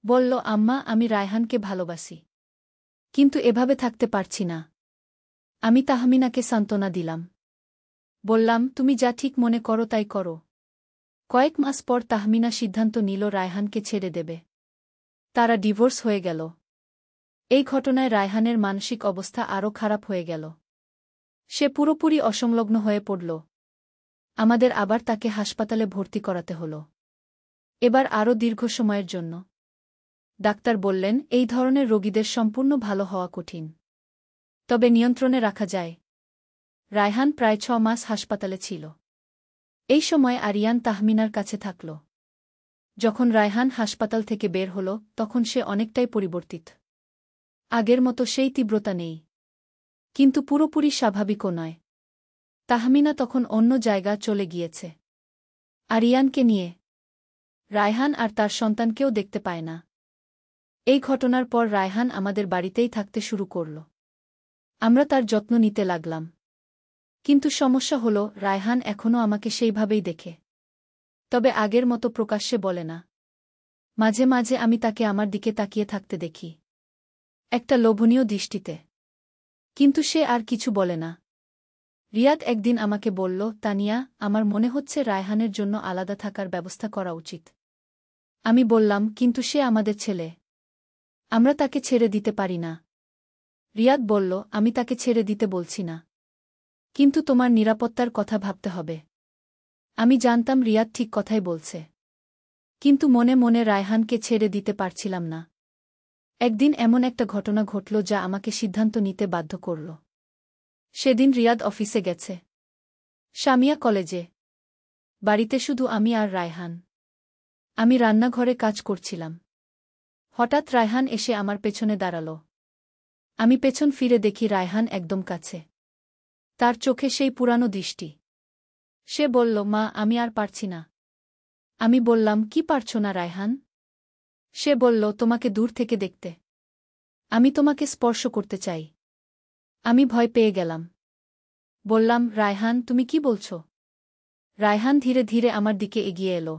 বলল, আম্মা, আমি রায়হানকে ভালোবাসি। কিন্তু এভাবে থাকতে পারছি না। আমি তাহমিনাকে সান্ত্বনা দিলাম। বললাম, তুমি যা ঠিক মনে করো তাই করো। কয়েক মাস পর তাহমিনা সিদ্ধান্ত নিল রায়হানকে ছেড়ে দেবে। তারা ডিভোর্স হয়ে গেল। এই ঘটনায় রায়হানের মানসিক অবস্থা আরও খারাপ হয়ে গেল। সে পুরোপুরি অসংলগ্ন হয়ে পড়ল। আমাদের আবার তাকে হাসপাতালে ভর্তি করাতে হল। এবার আরও দীর্ঘ সময়ের জন্য। ডাক্তার বললেন, এই ধরনের রোগীদের সম্পূর্ণ ভালো হওয়া কঠিন। তবে নিয়ন্ত্রণে রাখা যায়। রায়হান প্রায় 6 মাস হাসপাতালে ছিল। এই সময় আরিয়ান তাহমিনার কাছে থাকল। যখন রায়হান হাসপাতাল থেকে বের হল, তখন সে অনেকটাই পরিবর্তিত। আগের মতো সেই তীব্রতা নেই। কিন্তু পুরোপুরি স্বাভাবিকও নয়। তাহমিনা তখন অন্য জায়গা চলে গিয়েছে। আরিয়ানকে নিয়ে। রায়হান আর তার সন্তানকেও দেখতে পায় না। এই ঘটনার পর রায়হান আমাদের বাড়িতেই থাকতে শুরু করল। আমরা তার যত্ন নিতে লাগলাম। কিন্তু সমস্যা হল, রায়হান এখনও আমাকে সেইভাবেই দেখে। তবে আগের মতো প্রকাশ্যে বলে না। মাঝে মাঝে আমি তাকে আমার দিকে তাকিয়ে থাকতে দেখি। একটা লোভনীয় দৃষ্টিতে। কিন্তু সে আর কিছু বলে না। রিয়াদ একদিন আমাকে বলল, তানিয়া, আমার মনে হচ্ছে রায়হানের জন্য আলাদা থাকার ব্যবস্থা করা উচিত। আমি বললাম, কিন্তু সে আমাদের ছেলে। আমরা তাকে ছেড়ে দিতে পারি না। রিয়াদ বলল, আমি তাকে ছেড়ে দিতে বলছি না। কিন্তু তোমার নিরাপত্তার কথা ভাবতে হবে। আমি জানতাম রিয়াদ ঠিক কথাই বলছে। কিন্তু মনে মনে রায়হানকে ছেড়ে দিতে পারছিলাম না। একদিন এমন একটা ঘটনা ঘটল যা আমাকে সিদ্ধান্ত নিতে বাধ্য করল। সেদিন রিয়াদ অফিসে গেছে। সামিয়া কলেজে। বাড়িতে শুধু আমি আর রায়হান। আমি রান্নাঘরে কাজ করছিলাম। হঠাৎ রায়হান এসে আমার পেছনে দাঁড়াল। আমি পেছন ফিরে দেখি রায়হান একদম কাছে। তার চোখে সেই পুরানো দৃষ্টি। সে বলল, মা, আমি আর পারছি না। আমি বললাম, কি পারছ না রায়হান? সে বলল, তোমাকে দূর থেকে দেখতে। আমি তোমাকে স্পর্শ করতে চাই। আমি ভয় পেয়ে গেলাম। বললাম, রায়হান, তুমি কি বলছ? রায়হান ধীরে ধীরে আমার দিকে এগিয়ে এলো।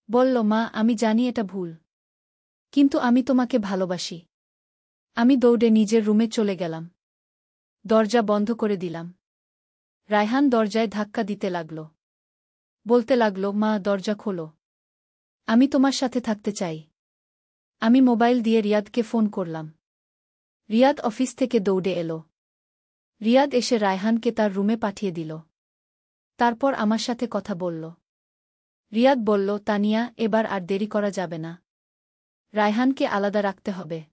বলল, মা, আমি জানি এটা ভুল। কিন্তু আমি তোমাকে ভালোবাসি। আমি দৌড়ে নিজের রুমে চলে গেলাম। দরজা বন্ধ করে দিলাম। রায়হান দরজায় ধাক্কা দিতে লাগল। বলতে লাগল, মা, দরজা খোলো। আমি তোমার সাথে থাকতে চাই। আমি মোবাইল দিয়ে রিয়াদকে ফোন করলাম। রিয়াদ অফিস থেকে দৌড়ে এলো। রিয়াদ এসে রায়হানকে তার রুমে পাঠিয়ে দিল। তারপর আমার সাথে কথা বলল। রিয়াদ বলল, তানিয়া, এবার আর দেরি করা যাবে না। রায়হানকে আলাদা রাখতে হবে।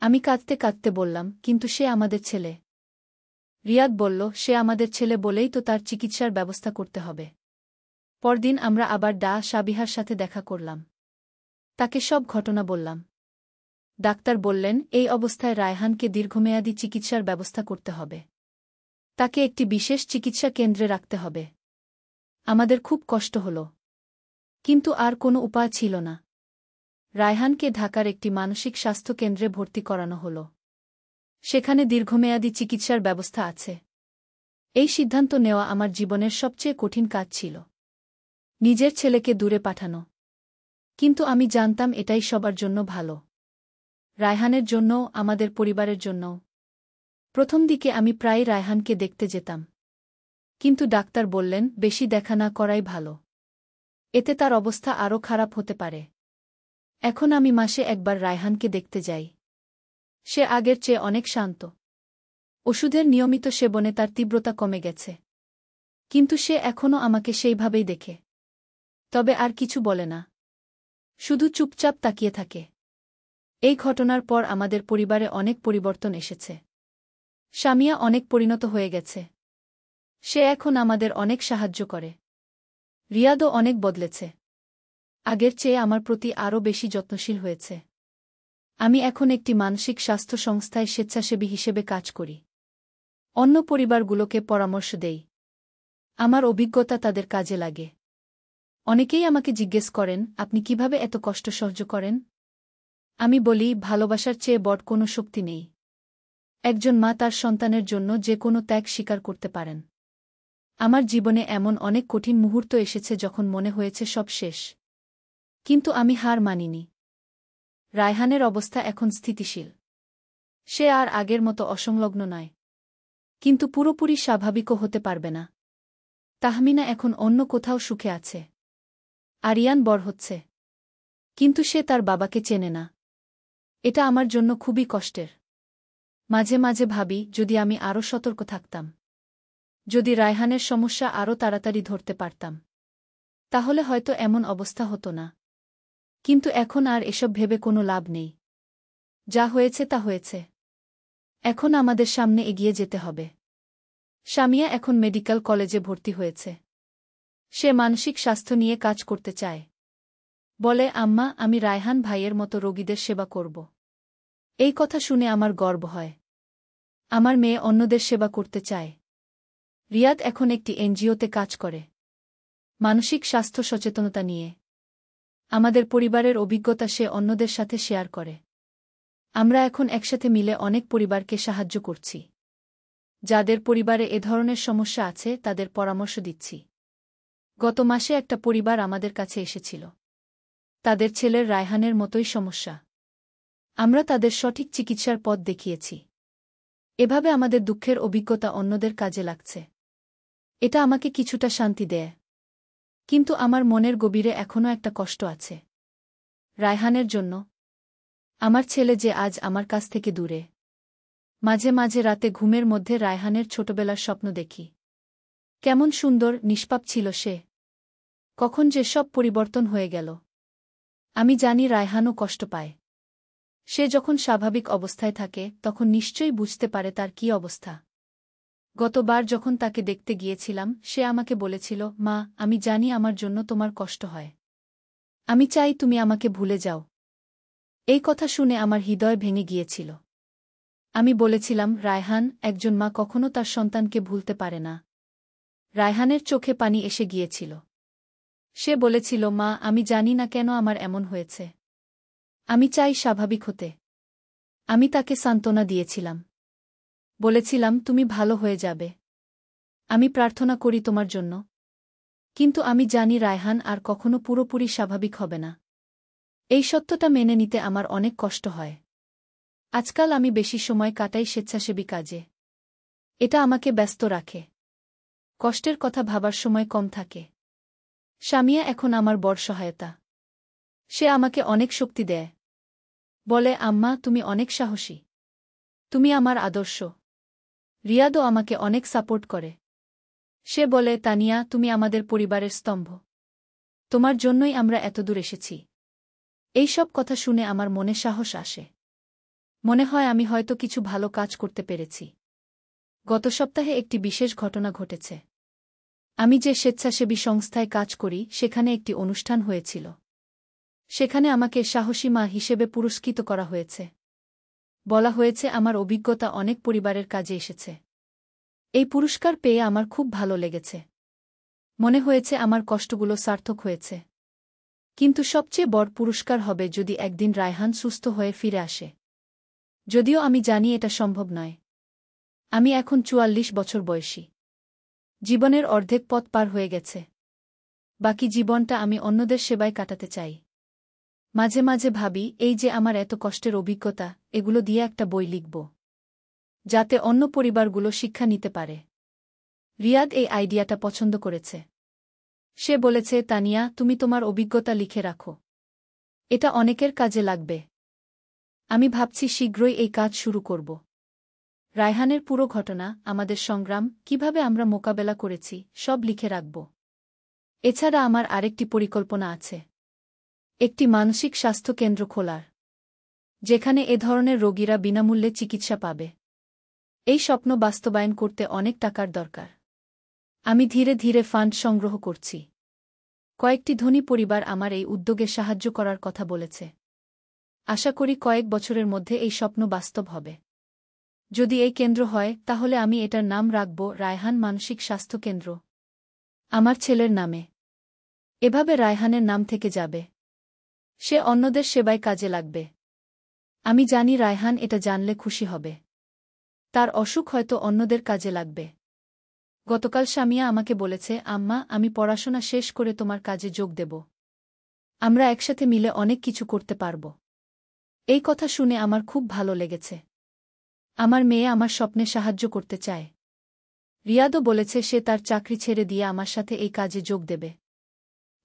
আমি কাঁদতে কাঁদতে বললাম, কিন্তু সে আমাদের ছেলে। রিয়াদ বলল, সে আমাদের ছেলে বলেই তো তার চিকিৎসার ব্যবস্থা করতে হবে। পরদিন আমরা আবার সাবিহার সাথে দেখা করলাম। তাকে সব ঘটনা বললাম। ডাক্তার বললেন, এই অবস্থায় রায়হানকে দীর্ঘমেয়াদী চিকিৎসার ব্যবস্থা করতে হবে। তাকে একটি বিশেষ চিকিৎসা কেন্দ্রে রাখতে হবে। আমাদের খুব কষ্ট হল, কিন্তু আর কোনো উপায় ছিল না। রায়হানকে ঢাকার একটি মানসিক স্বাস্থ্য কেন্দ্রে ভর্তি করানো হল। সেখানে দীর্ঘমেয়াদী চিকিৎসার ব্যবস্থা আছে। এই সিদ্ধান্ত নেওয়া আমার জীবনের সবচেয়ে কঠিন কাজ ছিল। নিজের ছেলেকে দূরে পাঠানো। কিন্তু আমি জানতাম এটাই সবার জন্য ভালো। রায়হানের জন্যও, আমাদের পরিবারের জন্যও। প্রথম দিকে আমি প্রায় রায়হানকে দেখতে যেতাম। কিন্তু ডাক্তার বললেন, বেশি দেখা না করাই ভালো। এতে তার অবস্থা আরও খারাপ হতে পারে। এখন আমি মাসে একবার রায়হানকে দেখতে যাই। সে আগের চেয়ে অনেক শান্ত। ওষুধের নিয়মিত সেবনে তার তীব্রতা কমে গেছে। কিন্তু সে এখনও আমাকে সেইভাবেই দেখে। তবে আর কিছু বলে না। শুধু চুপচাপ তাকিয়ে থাকে। এই ঘটনার পর আমাদের পরিবারে অনেক পরিবর্তন এসেছে। সামিয়া অনেক পরিণত হয়ে গেছে। সে এখন আমাদের অনেক সাহায্য করে। রিয়াদও অনেক বদলেছে। আগের চেয়ে আমার প্রতি আরও বেশি যত্নশীল হয়েছে। আমি এখন একটি মানসিক স্বাস্থ্য সংস্থায় স্বেচ্ছাসেবী হিসেবে কাজ করি। অন্য পরিবারগুলোকে পরামর্শ দেই। আমার অভিজ্ঞতা তাদের কাজে লাগে। অনেকেই আমাকে জিজ্ঞেস করেন, আপনি কিভাবে এত কষ্ট সহ্য করেন? আমি বলি, ভালোবাসার চেয়ে বড় কোনো শক্তি নেই। একজন মা তার সন্তানের জন্য যে কোনো ত্যাগ স্বীকার করতে পারেন। আমার জীবনে এমন অনেক কঠিন মুহূর্ত এসেছে যখন মনে হয়েছে সব শেষ। কিন্তু আমি হার মানিনি। রায়হানের অবস্থা এখন স্থিতিশীল। সে আর আগের মতো অসংলগ্ন নয়। কিন্তু পুরোপুরি স্বাভাবিকও হতে পারবে না। তাহমিনা এখন অন্য কোথাও সুখে আছে। আরিয়ান বড় হচ্ছে। কিন্তু সে তার বাবাকে চেনে না। এটা আমার জন্য খুবই কষ্টের। মাঝে মাঝে ভাবি, যদি আমি আরও সতর্ক থাকতাম। যদি রায়হানের সমস্যা আরও তাড়াতাড়ি ধরতে পারতাম। তাহলে হয়তো এমন অবস্থা হতো না। কিন্তু এখন আর এসব ভেবে কোনো লাভ নেই। যা হয়েছে তা হয়েছে। এখন আমাদের সামনে এগিয়ে যেতে হবে। সামিয়া এখন মেডিকেল কলেজে ভর্তি হয়েছে। সে মানসিক স্বাস্থ্য নিয়ে কাজ করতে চায়। বলে, আম্মা, আমি রায়হান ভাইয়ের মতো রোগীদের সেবা করব। এই কথা শুনে আমার গর্ব হয়। আমার মেয়ে অন্যদের সেবা করতে চায়। রিয়াদ এখন একটি এনজিওতে কাজ করে, মানসিক স্বাস্থ্য সচেতনতা নিয়ে। আমাদের পরিবারের অভিজ্ঞতা সে অন্যদের সাথে শেয়ার করে। আমরা এখন একসাথে মিলে অনেক পরিবারকে সাহায্য করছি। যাদের পরিবারে এ ধরনের সমস্যা আছে তাদের পরামর্শ দিচ্ছি। গত মাসে একটা পরিবার আমাদের কাছে এসেছিল। তাদের ছেলের রায়হানের মতোই সমস্যা। আমরা তাদের সঠিক চিকিৎসার পথ দেখিয়েছি। এভাবে আমাদের দুঃখের অভিজ্ঞতা অন্যদের কাজে লাগছে। এটা আমাকে কিছুটা শান্তি দেয়। কিন্তু আমার মনের গভীরে এখনও একটা কষ্ট আছে। রায়হানের জন্য। আমার ছেলে যে আজ আমার কাছ থেকে দূরে। মাঝে মাঝে রাতে ঘুমের মধ্যে রায়হানের ছোটবেলার স্বপ্ন দেখি। কেমন সুন্দর, নিষ্পাপ ছিল সে। কখন যে সব পরিবর্তন হয়ে গেল। আমি জানি রায়হানও কষ্ট পায়। সে যখন স্বাভাবিক অবস্থায় থাকে তখন নিশ্চয়ই বুঝতে পারে তার কী অবস্থা। গতবার যখন তাকে দেখতে গিয়েছিলাম সে আমাকে বলেছিল, মা, আমি জানি আমার জন্য তোমার কষ্ট হয়। আমি চাই তুমি আমাকে ভুলে যাও। এই কথা শুনে আমার হৃদয় ভেঙে গিয়েছিল। আমি বলেছিলাম, রায়হান, একজন মা কখনো তার সন্তানকে ভুলতে পারে না। রায়হানের চোখে পানি এসে গিয়েছিল। সে বলেছিল, মা, আমি জানি না কেন আমার এমন হয়েছে। আমি চাই স্বাভাবিক হতে। আমি তাকে সান্ত্বনা দিয়েছিলাম। বলেছিলাম, তুমি ভালো হয়ে যাবে। আমি প্রার্থনা করি তোমার জন্য। কিন্তু আমি জানি রায়হান আর কখনো পুরোপুরি স্বাভাবিক হবে না। এই সত্যটা মেনে নিতে আমার অনেক কষ্ট হয়। আজকাল আমি বেশি সময় কাটাই স্বেচ্ছাসেবী কাজে। এটা আমাকে ব্যস্ত রাখে। কষ্টের কথা ভাবার সময় কম থাকে। সামিয়া এখন আমার বড় সহায়তা। সে আমাকে অনেক শক্তি দেয়। বলে, আম্মা, তুমি অনেক সাহসী। তুমি আমার আদর্শ। রিয়াদও আমাকে অনেক সাপোর্ট করে। সে বলে, তানিয়া, তুমি আমাদের পরিবারের স্তম্ভ। তোমার জন্যই আমরা এতদূর এসেছি। এই সব কথা শুনে আমার মনে সাহস আসে। মনে হয় আমি হয়তো কিছু ভালো কাজ করতে পেরেছি। গত সপ্তাহে একটি বিশেষ ঘটনা ঘটেছে। আমি যে স্বেচ্ছাসেবী সংস্থায় কাজ করি সেখানে একটি অনুষ্ঠান হয়েছিল। সেখানে আমাকে সাহসী মা হিসেবে পুরস্কৃত করা হয়েছে। বলা হয়েছে আমার অভিজ্ঞতা অনেক পরিবারের কাজে এসেছে। এই পুরস্কার পেয়ে আমার খুব ভালো লেগেছে। মনে হয়েছে আমার কষ্টগুলো সার্থক হয়েছে। কিন্তু সবচেয়ে বড় পুরস্কার হবে যদি একদিন রায়হান সুস্থ হয়ে ফিরে আসে। যদিও আমি জানি এটা সম্ভব নয়। আমি এখন ৪৪ বছর বয়সী। জীবনের অর্ধেক পথ পার হয়ে গেছে। বাকি জীবনটা আমি অন্যদের সেবায় কাটাতে চাই। মাঝে মাঝে ভাবি এই যে আমার এত কষ্টের অভিজ্ঞতা, এগুলো দিয়ে একটা বই লিখব, যাতে অন্য পরিবারগুলো শিক্ষা নিতে পারে। রিয়াদ এই আইডিয়াটা পছন্দ করেছে। সে বলেছে, তানিয়া, তুমি তোমার অভিজ্ঞতা লিখে রাখো। এটা অনেকের কাজে লাগবে। আমি ভাবছি শীঘ্রই এই কাজ শুরু করব। রায়হানের পুরো ঘটনা, আমাদের সংগ্রাম, কিভাবে আমরা মোকাবেলা করেছি, সব লিখে রাখব। এছাড়া আমার আরেকটি পরিকল্পনা আছে। একটি মানসিক স্বাস্থ্য কেন্দ্র খোলার, যেখানে এ ধরনের রোগীরা বিনামূল্যে চিকিৎসা পাবে। এই স্বপ্ন বাস্তবায়ন করতে অনেক টাকার দরকার। আমি ধীরে ধীরে ফান্ড সংগ্রহ করছি। কয়েকটি ধনী পরিবার আমার এই উদ্যোগে সাহায্য করার কথা বলেছে। আশা করি কয়েক বছরের মধ্যে এই স্বপ্ন বাস্তব হবে। যদি এই কেন্দ্র হয়, তাহলে আমি এটার নাম রাখব রায়হান মানসিক স্বাস্থ্য কেন্দ্র, আমার ছেলের নামে। এভাবে রায়হানের নাম থেকে যাবে। সে অন্যদের সেবায় কাজে লাগবে। আমি জানি রায়হান এটা জানলে খুশি হবে। তার অসুখ হয়তো অন্যদের কাজে লাগবে। গতকাল সামিয়া আমাকে বলেছে, আম্মা, আমি পড়াশোনা শেষ করে তোমার কাজে যোগ দেব। আমরা একসাথে মিলে অনেক কিছু করতে পারব। এই কথা শুনে আমার খুব ভালো লেগেছে। আমার মেয়ে আমার স্বপ্নে সাহায্য করতে চায়। রিয়াদও বলেছে সে তার চাকরি ছেড়ে দিয়ে আমার সাথে এই কাজে যোগ দেবে।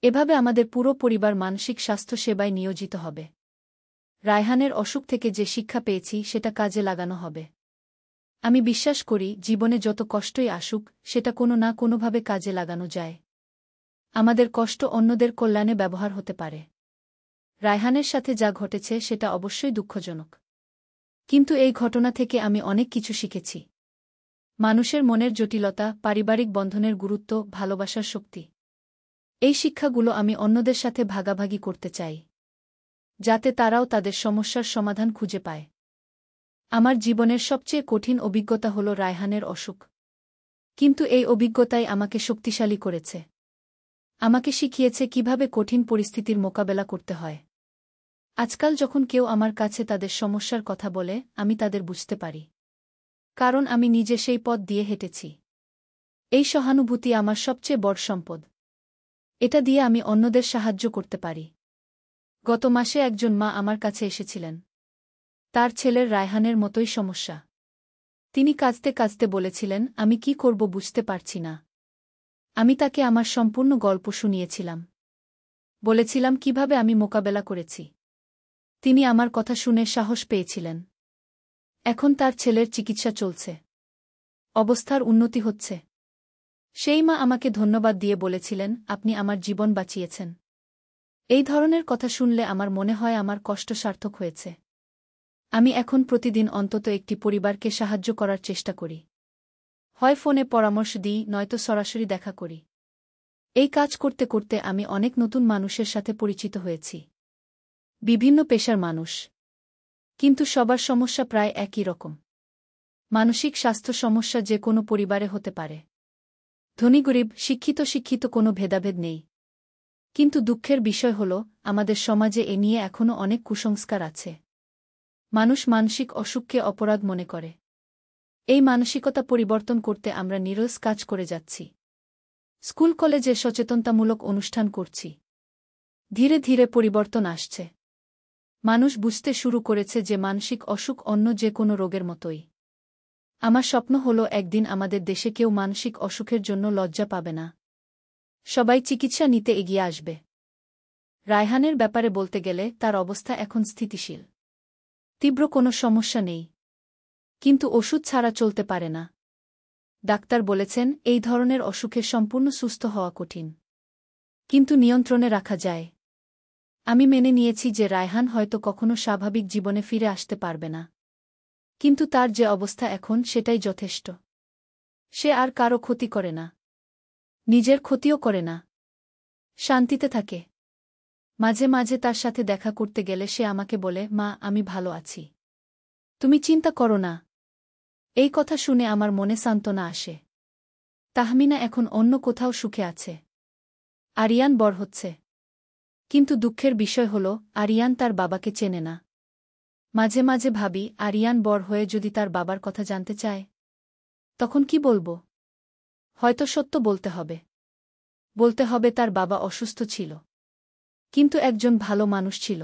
এভাবে আমাদের পুরো পরিবার মানসিক স্বাস্থ্য সেবায় নিয়োজিত হবে। রায়হানের অসুখ থেকে যে শিক্ষা পেয়েছি সেটা কাজে লাগানো হবে। আমি বিশ্বাস করি জীবনে যত কষ্টই আসুক, সেটা কোনো না কোনোভাবে কাজে লাগানো যায়। আমাদের কষ্ট অন্যদের কল্যাণে ব্যবহার হতে পারে। রায়হানের সাথে যা ঘটেছে সেটা অবশ্যই দুঃখজনক। কিন্তু এই ঘটনা থেকে আমি অনেক কিছু শিখেছি। মানুষের মনের জটিলতা, পারিবারিক বন্ধনের গুরুত্ব, ভালোবাসার শক্তি। এই শিক্ষাগুলো আমি অন্যদের সাথে ভাগাভাগি করতে চাই, যাতে তারাও তাদের সমস্যার সমাধান খুঁজে পায়। আমার জীবনের সবচেয়ে কঠিন অভিজ্ঞতা হল রায়হানের অসুখ। কিন্তু এই অভিজ্ঞতাই আমাকে শক্তিশালী করেছে। আমাকে শিখিয়েছে কিভাবে কঠিন পরিস্থিতির মোকাবেলা করতে হয়। আজকাল যখন কেউ আমার কাছে তাদের সমস্যার কথা বলে, আমি তাদের বুঝতে পারি। কারণ আমি নিজে সেই পথ দিয়ে হেঁটেছি। এই সহানুভূতি আমার সবচেয়ে বড় সম্পদ। এটা দিয়ে আমি অন্যদের সাহায্য করতে পারি। গত মাসে একজন মা আমার কাছে এসেছিলেন। তার ছেলের রায়হানের মতোই সমস্যা। তিনি কাঁদতে কাঁদতে বলেছিলেন, আমি কি করব বুঝতে পারছি না। আমি তাকে আমার সম্পূর্ণ গল্প শুনিয়েছিলাম। বলেছিলাম কিভাবে আমি মোকাবেলা করেছি। তিনি আমার কথা শুনে সাহস পেয়েছিলেন। এখন তার ছেলের চিকিৎসা চলছে। অবস্থার উন্নতি হচ্ছে। সেই মা আমাকে ধন্যবাদ দিয়ে বলেছিলেন, আপনি আমার জীবন বাঁচিয়েছেন। এই ধরনের কথা শুনলে আমার মনে হয় আমার কষ্ট সার্থক হয়েছে। আমি এখন প্রতিদিন অন্তত একটি পরিবারকে সাহায্য করার চেষ্টা করি। হয় ফোনে পরামর্শ দিই, নয়তো সরাসরি দেখা করি। এই কাজ করতে করতে আমি অনেক নতুন মানুষের সাথে পরিচিত হয়েছি। বিভিন্ন পেশার মানুষ। কিন্তু সবার সমস্যা প্রায় একই রকম। মানসিক স্বাস্থ্য সমস্যা যে কোনো পরিবারে হতে পারে। ধনী গরিব, শিক্ষিত কোনো ভেদাভেদ নেই। কিন্তু দুঃখের বিষয় হল, আমাদের সমাজে এ নিয়ে এখনও অনেক কুসংস্কার আছে। মানুষ মানসিক অসুখকে অপরাধ মনে করে। এই মানসিকতা পরিবর্তন করতে আমরা নিরলস কাজ করে যাচ্ছি। স্কুল কলেজে সচেতনতামূলক অনুষ্ঠান করছি। ধীরে ধীরে পরিবর্তন আসছে। মানুষ বুঝতে শুরু করেছে যে মানসিক অসুখ অন্য যে কোনো রোগের মতোই। আমার স্বপ্ন হল একদিন আমাদের দেশে কেউ মানসিক অসুখের জন্য লজ্জা পাবে না। সবাই চিকিৎসা নিতে এগিয়ে আসবে। রায়হানের ব্যাপারে বলতে গেলে তার অবস্থা এখন স্থিতিশীল। তীব্র কোনো সমস্যা নেই। কিন্তু ওষুধ ছাড়া চলতে পারে না। ডাক্তার বলেছেন এই ধরনের অসুখে সম্পূর্ণ সুস্থ হওয়া কঠিন। কিন্তু নিয়ন্ত্রণে রাখা যায়। আমি মেনে নিয়েছি যে রায়হান হয়তো কখনো স্বাভাবিক জীবনে ফিরে আসতে পারবে না। কিন্তু তার যে অবস্থা এখন সেটাই যথেষ্ট। সে আর কারো ক্ষতি করে না। নিজের ক্ষতিও করে না। শান্তিতে থাকে। মাঝে মাঝে তার সাথে দেখা করতে গেলে সে আমাকে বলে, মা, আমি ভালো আছি। তুমি চিন্তা করো না। এই কথা শুনে আমার মনে সান্ত্বনা আসে। তাহমিনা এখন অন্য কোথাও সুখে আছে। আরিয়ান বড় হচ্ছে। কিন্তু দুঃখের বিষয় হল, আরিয়ান তার বাবাকে চেনে না। মাঝে মাঝে ভাবি, আরিয়ান বড় হয়ে যদি তার বাবার কথা জানতে চায়, তখন কি বলবো? হয়তো সত্য বলতে হবে। বলতে হবে তার বাবা অসুস্থ ছিল। কিন্তু একজন ভালো মানুষ ছিল।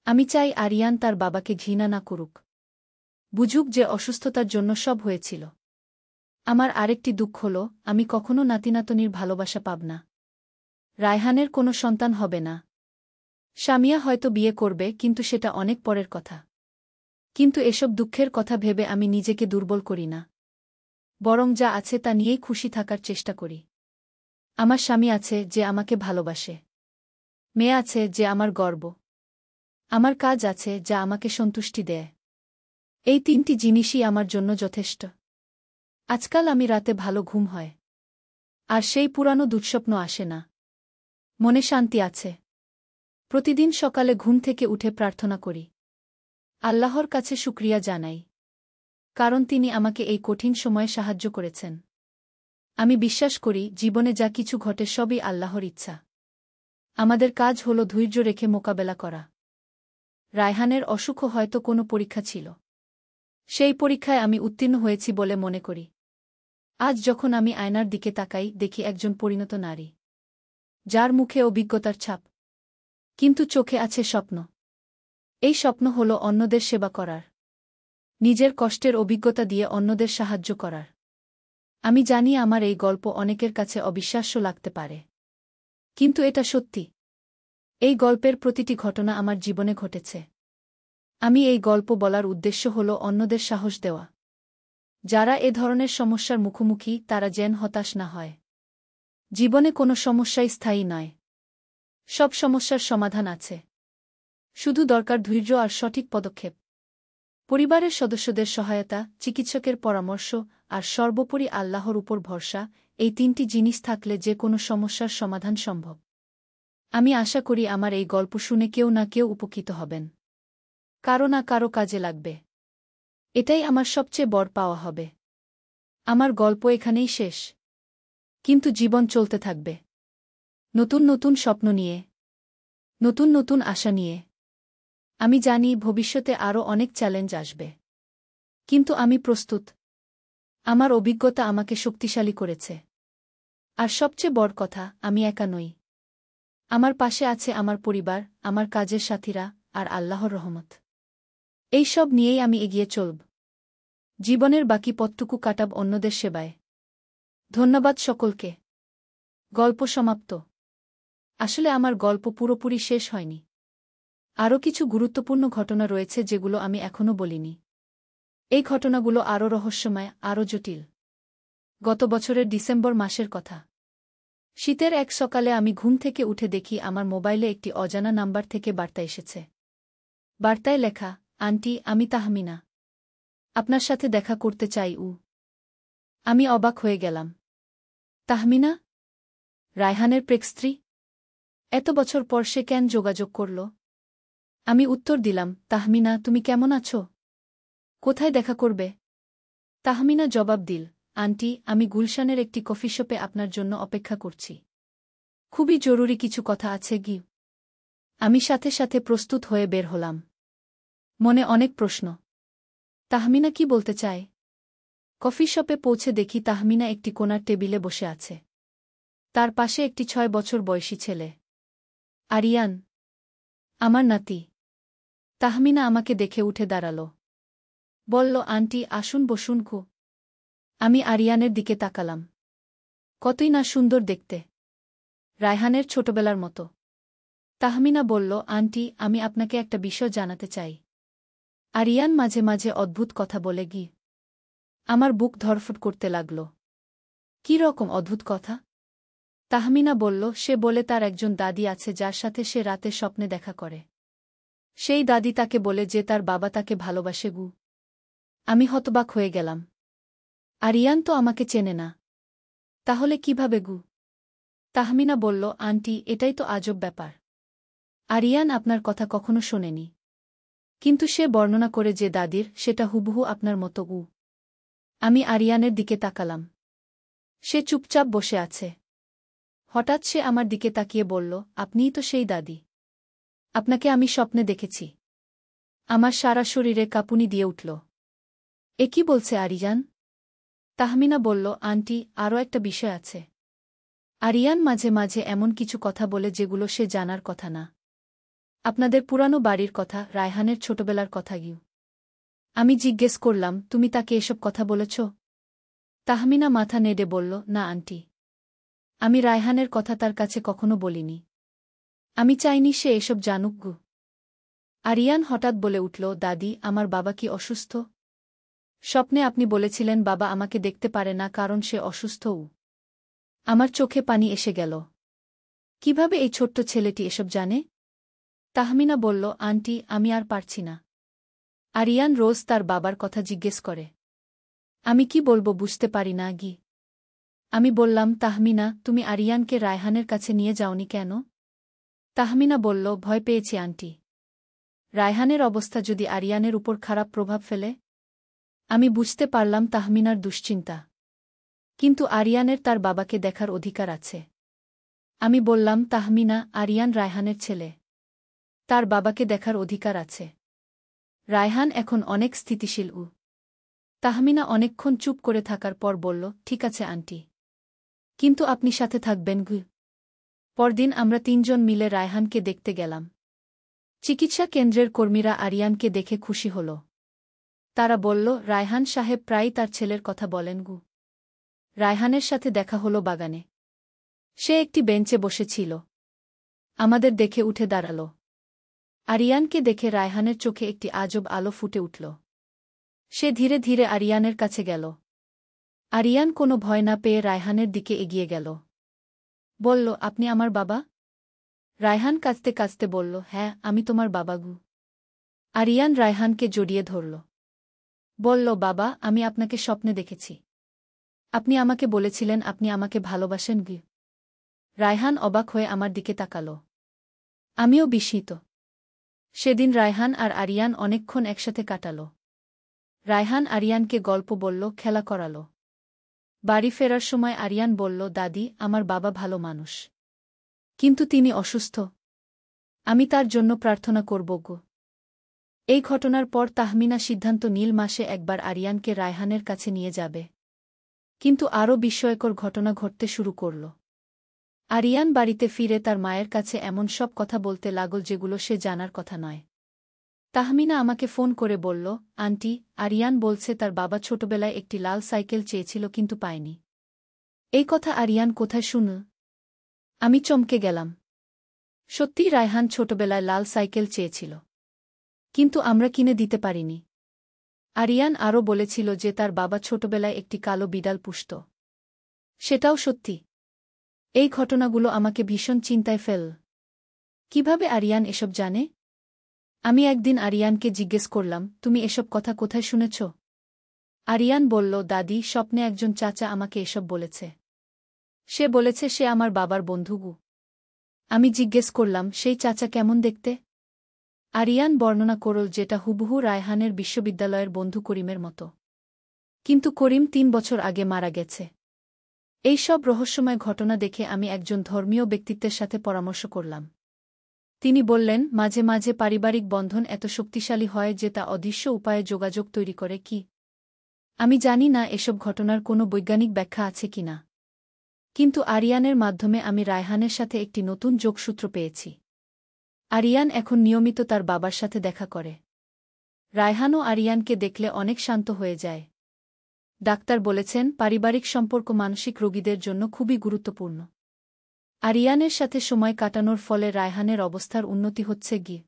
আমি চাই আরিয়ান তার বাবাকে ঘৃণা না করুক। বুঝুক যে অসুস্থতার জন্য সব হয়েছিল। আমার আরেকটি দুঃখ হল, আমি কখনো নাতিনাতনির ভালোবাসা পাব না। রায়হানের কোনো সন্তান হবে না। সামিয়া হয়তো বিয়ে করবে, কিন্তু সেটা অনেক পরের কথা। কিন্তু এসব দুঃখের কথা ভেবে আমি নিজেকে দুর্বল করি না। বরং যা আছে তা নিয়েই খুশি থাকার চেষ্টা করি। আমার স্বামী আছে যে আমাকে ভালোবাসে। মেয়ে আছে যে আমার গর্ব। আমার কাজ আছে যা আমাকে সন্তুষ্টি দেয়। এই 3টি জিনিসই আমার জন্য যথেষ্ট। আজকাল আমি রাতে ভালো ঘুম হয়। আর সেই পুরানো দুঃস্বপ্ন আসে না। মনে শান্তি আছে। প্রতিদিন সকালে ঘুম থেকে উঠে প্রার্থনা করি। আল্লাহর কাছে শুকরিয়া জানাই। কারণ তিনি আমাকে এই কঠিন সময়ে সাহায্য করেছেন। আমি বিশ্বাস করি, জীবনে যা কিছু ঘটে সবই আল্লাহর ইচ্ছা। আমাদের কাজ হল ধৈর্য রেখে মোকাবেলা করা। রায়হানের অসুখও হয়তো কোনো পরীক্ষা ছিল। সেই পরীক্ষায় আমি উত্তীর্ণ হয়েছি বলে মনে করি। আজ যখন আমি আয়নার দিকে তাকাই, দেখি একজন পরিণত নারী, যার মুখে অভিজ্ঞতার ছাপ, কিন্তু চোখে আছে স্বপ্ন। এই স্বপ্ন হল অন্যদের সেবা করার, নিজের কষ্টের অভিজ্ঞতা দিয়ে অন্যদের সাহায্য করার। আমি জানি আমার এই গল্প অনেকের কাছে অবিশ্বাস্য লাগতে পারে। কিন্তু এটা সত্যি। এই গল্পের প্রতিটি ঘটনা আমার জীবনে ঘটেছে। আমি এই গল্প বলার উদ্দেশ্য হল অন্যদের সাহস দেওয়া। যারা এ ধরনের সমস্যার মুখোমুখি, তারা যেন হতাশ না হয়। জীবনে কোনো সমস্যাই স্থায়ী নয়। সব সমস্যার সমাধান আছে। শুধু দরকার ধৈর্য আর সঠিক পদক্ষেপ। পরিবারের সদস্যদের সহায়তা, চিকিৎসকের পরামর্শ আর সর্বোপরি আল্লাহর উপর ভরসা, এই 3টি জিনিস থাকলে যে কোনো সমস্যার সমাধান সম্ভব। আমি আশা করি আমার এই গল্প শুনে কেউ না কেউ উপকৃত হবেন। কারো না কারো কাজে লাগবে। এটাই আমার সবচেয়ে বড় পাওয়া হবে। আমার গল্প এখানেই শেষ। কিন্তু জীবন চলতে থাকবে। নতুন নতুন স্বপ্ন নিয়ে, নতুন নতুন আশা নিয়ে। আমি জানি ভবিষ্যতে আরও অনেক চ্যালেঞ্জ আসবে। কিন্তু আমি প্রস্তুত। আমার অভিজ্ঞতা আমাকে শক্তিশালী করেছে। আর সবচেয়ে বড় কথা, আমি একা নই। আমার পাশে আছে আমার পরিবার, আমার কাজের সাথীরা, আর আল্লাহর রহমত। এই সব নিয়েই আমি এগিয়ে চলব। জীবনের বাকি পথটুকু কাটাব অন্যদের সেবায়। ধন্যবাদ সকলকে। গল্প সমাপ্ত। আসলে আমার গল্প পুরোপুরি শেষ হয়নি। আরও কিছু গুরুত্বপূর্ণ ঘটনা রয়েছে যেগুলো আমি এখনও বলিনি। এই ঘটনাগুলো আরও রহস্যময়, আরও জটিল। গত বছরের ডিসেম্বর মাসের কথা। শীতের এক সকালে আমি ঘুম থেকে উঠে দেখি আমার মোবাইলে একটি অজানা নাম্বার থেকে বার্তা এসেছে। বার্তায় লেখা, আন্টি, আমি তাহমিনা। আপনার সাথে দেখা করতে চাই। আমি অবাক হয়ে গেলাম। তাহমিনা? রায়হানের প্রেক্স্ত্রী? এত বছর পর সে কেন যোগাযোগ করল? আমি উত্তর দিলাম, তাহমিনা, তুমি কেমন আছো? কোথায় দেখা করবে? তাহমিনা জবাব দিল, আন্টি, আমি গুলশানের একটি কফি শপে আপনার জন্য অপেক্ষা করছি। খুবই জরুরি কিছু কথা আছে গি। আমি সাথে সাথে প্রস্তুত হয়ে বের হলাম। মনে অনেক প্রশ্ন। তাহমিনা কি বলতে চায়? কফি শপে পৌঁছে দেখি তাহমিনা একটি কোণার টেবিলে বসে আছে। তার পাশে একটি 6 বছর বয়সী ছেলে। আরিয়ান, আমার নাতি। তাহমিনা আমাকে দেখে উঠে দাঁড়াল। বলল, আন্টি, আসুন, বসুন। আমি আরিয়ানের দিকে তাকালাম। কতই না সুন্দর দেখতে। রায়হানের ছোটবেলার মতো। তাহমিনা বলল, আন্টি, আমি আপনাকে একটা বিষয় জানাতে চাই। আরিয়ান মাঝে মাঝে অদ্ভুত কথা বলে গি। আমার বুক ধরফট করতে লাগল। কী রকম অদ্ভুত কথা? তাহমিনা বলল, সে বলে তার একজন দাদি আছে যার সাথে সে রাতে স্বপ্নে দেখা করে। সেই দাদি তাকে বলে যে তার বাবা তাকে ভালোবাসে গু। আমি হতবাক হয়ে গেলাম। আরিয়ান তো আমাকে চেনে না। তাহলে কিভাবে গু? তাহমিনা বলল, আন্টি, এটাই তো আজব ব্যাপার। আরিয়ান আপনার কথা কখনো শোনেনি। কিন্তু সে বর্ণনা করে যে দাদির, সেটা হুবহু আপনার মতো গু। আমি আরিয়ানের দিকে তাকালাম। সে চুপচাপ বসে আছে। হঠাৎ সে আমার দিকে তাকিয়ে বলল, আপনিই তো সেই দাদি। আপনাকে আমি স্বপ্নে দেখেছি। আমার সারা শরীরে কাঁপুনি দিয়ে উঠল। এ কি বলছে আরিয়ান? তাহমিনা বলল, আন্টি, আরও একটা বিষয় আছে। আরিয়ান মাঝে মাঝে এমন কিছু কথা বলে যেগুলো সে জানার কথা না। আপনাদের পুরানো বাড়ির কথা, রায়হানের ছোটবেলার কথা গিয়ে। আমি জিজ্ঞেস করলাম, তুমি তাকে এসব কথা বলেছ? তাহমিনা মাথা নেড়ে বলল, না আন্টি। আমি রায়হানের কথা তার কাছে কখনো বলিনি। আমি চাইনি সে এসব জানুক গু। আরিয়ান হঠাৎ বলে উঠল, দাদি, আমার বাবা কি অসুস্থ? স্বপ্নে আপনি বলেছিলেন বাবা আমাকে দেখতে পারে না কারণ সে অসুস্থও। আমার চোখে পানি এসে গেল। কিভাবে এই ছোট্ট ছেলেটি এসব জানে? তাহমিনা বলল, আন্টি, আমি আর পারছি না। আরিয়ান রোজ তার বাবার কথা জিজ্ঞেস করে। আমি কি বলবো বুঝতে পারি না গি। আমি বললাম, তাহমিনা, তুমি আরিয়ানকে রায়হানের কাছে নিয়ে যাওনি কেন? তাহমিনা বলল, ভয় পেয়েছি আন্টি। রায়হানের অবস্থা যদি আরিয়ানের উপর খারাপ প্রভাব ফেলে। আমি বুঝতে পারলাম তাহমিনার দুশ্চিন্তা। কিন্তু আরিয়ানের তার বাবাকে দেখার অধিকার আছে। আমি বললাম, তাহমিনা, আরিয়ান রায়হানের ছেলে। তার বাবাকে দেখার অধিকার আছে। রায়হান এখন অনেক স্থিতিশীল। তাহমিনা অনেকক্ষণ চুপ করে থাকার পর বলল, ঠিক আছে আন্টি। কিন্তু আপনি সাথে থাকবেন গু। পরদিন আমরা তিনজন মিলে রায়হানকে দেখতে গেলাম। চিকিৎসা কেন্দ্রের কর্মীরা আরিয়ানকে দেখে খুশি হল। তারা বলল, রায়হান সাহেব প্রায়ই তার ছেলের কথা বলেন গু। রায়হানের সাথে দেখা হলো বাগানে। সে একটি বেঞ্চে বসেছিল। আমাদের দেখে উঠে দাঁড়াল। আরিয়ানকে দেখে রায়হানের চোখে একটি আজব আলো ফুটে উঠল। সে ধীরে ধীরে আরিয়ানের কাছে গেল। আরিয়ান কোনো ভয় না পেয়ে রায়হানের দিকে এগিয়ে গেল। বলল, আপনি আমার বাবা? রায়হান কাঁদতে কাঁদতে বলল, হ্যাঁ, আমি তোমার বাবা গু। আরিয়ান রায়হানকে জড়িয়ে ধরল। বলল, বাবা, আমি আপনাকে স্বপ্নে দেখেছি। আপনি আমাকে বলেছিলেন আপনি আমাকে ভালোবাসেন গু। রায়হান অবাক হয়ে আমার দিকে তাকাল। আমিও বিস্মিত। সেদিন রায়হান আর আরিয়ান অনেকক্ষণ একসাথে কাটাল। রায়হান আরিয়ানকে গল্প বলল, খেলা করাল। বাড়ি ফেরার সময় আরিয়ান বলল, দাদি, আমার বাবা ভালো মানুষ। কিন্তু তিনি অসুস্থ। আমি তার জন্য প্রার্থনা করব গো। এই ঘটনার পর তাহমিনা সিদ্ধান্ত নীল মাসে একবার আরিয়ানকে রায়হানের কাছে নিয়ে যাবে। কিন্তু আরও বিস্ময়কর ঘটনা ঘটতে শুরু করল। আরিয়ান বাড়িতে ফিরে তার মায়ের কাছে এমন সব কথা বলতে লাগল যেগুলো সে জানার কথা নয়। তাহমিনা আমাকে ফোন করে বলল, আন্টি, আরিয়ান বলছে তার বাবা ছোটবেলায় একটি লাল সাইকেল চেয়েছিল কিন্তু পায়নি। এই কথা আরিয়ান কোথায় শুনল? আমি চমকে গেলাম। সত্যি রায়হান ছোটবেলায় লাল সাইকেল চেয়েছিল। কিন্তু আমরা কিনে দিতে পারিনি। আরিয়ান আরও বলেছিল যে তার বাবা ছোটবেলায় একটি কালো বিড়াল পুষত। সেটাও সত্যি। এই ঘটনাগুলো আমাকে ভীষণ চিন্তায় ফেল। কিভাবে আরিয়ান এসব জানে? আমি একদিন আরিয়ানকে জিজ্ঞেস করলাম, তুমি এসব কথা কোথায় শুনেছ? আরিয়ান বলল, দাদি, স্বপ্নে একজন চাচা আমাকে এসব বলেছে। সে বলেছে সে আমার বাবার বন্ধু গু। আমি জিজ্ঞেস করলাম, সেই চাচা কেমন দেখতে? আরিয়ান বর্ণনা করল যেটা হুবহু রায়হানের বিশ্ববিদ্যালয়ের বন্ধু করিমের মতো। কিন্তু করিম ৩ বছর আগে মারা গেছে। এই সব রহস্যময় ঘটনা দেখে আমি একজন ধর্মীয় ব্যক্তিত্বের সাথে পরামর্শ করলাম। তিনি বললেন, মাঝে মাঝে পারিবারিক বন্ধন এত শক্তিশালী হয় যে তা অদৃশ্য উপায়ে যোগাযোগ তৈরি করে কি। আমি জানি না এসব ঘটনার কোনো বৈজ্ঞানিক ব্যাখ্যা আছে কিনা। কিন্তু আরিয়ানের মাধ্যমে আমি রায়হানের সাথে একটি নতুন যোগসূত্র পেয়েছি। আরিয়ান এখন নিয়মিত তার বাবার সাথে দেখা করে। রায়হানও আরিয়ানকে দেখলে অনেক শান্ত হয়ে যায়। ডাক্তার বলেছেন, পারিবারিক সম্পর্ক মানসিক রোগীদের জন্য খুবই গুরুত্বপূর্ণ। আরিয়ানের সাথে সময় কাটানোর ফলে রায়হানের অবস্থার উন্নতি হচ্ছে গি।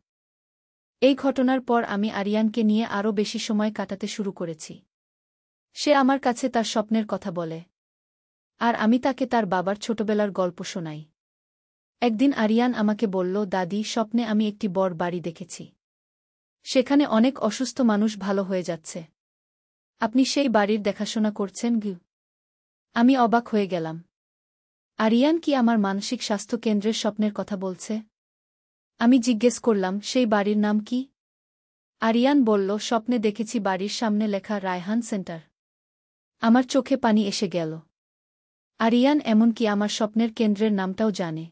এই ঘটনার পর আমি আরিয়ানকে নিয়ে আরও বেশি সময় কাটাতে শুরু করেছি। সে আমার কাছে তার স্বপ্নের কথা বলে। আর আমি তাকে তার বাবার ছোটবেলার গল্প শোনাই। একদিন আরিয়ান আমাকে বলল, দাদি, স্বপ্নে আমি একটি বড় বাড়ি দেখেছি। সেখানে অনেক অসুস্থ মানুষ ভালো হয়ে যাচ্ছে। আপনি সেই বাড়ির দেখাশোনা করছেন গু? আমি অবাক হয়ে গেলাম। আরিয়ান কি আমার মানসিক স্বাস্থ্য কেন্দ্রের স্বপ্নের কথা বলছে? আমি জিজ্ঞেস করলাম, সেই বাড়ির নাম কি? আরিয়ান বলল, স্বপ্নে দেখেছি বাড়ির সামনে লেখা রায়হান সেন্টার। আমার চোখে পানি এসে গেল। আরিয়ান এমনকি আমার স্বপ্নের কেন্দ্রের নামটাও জানে।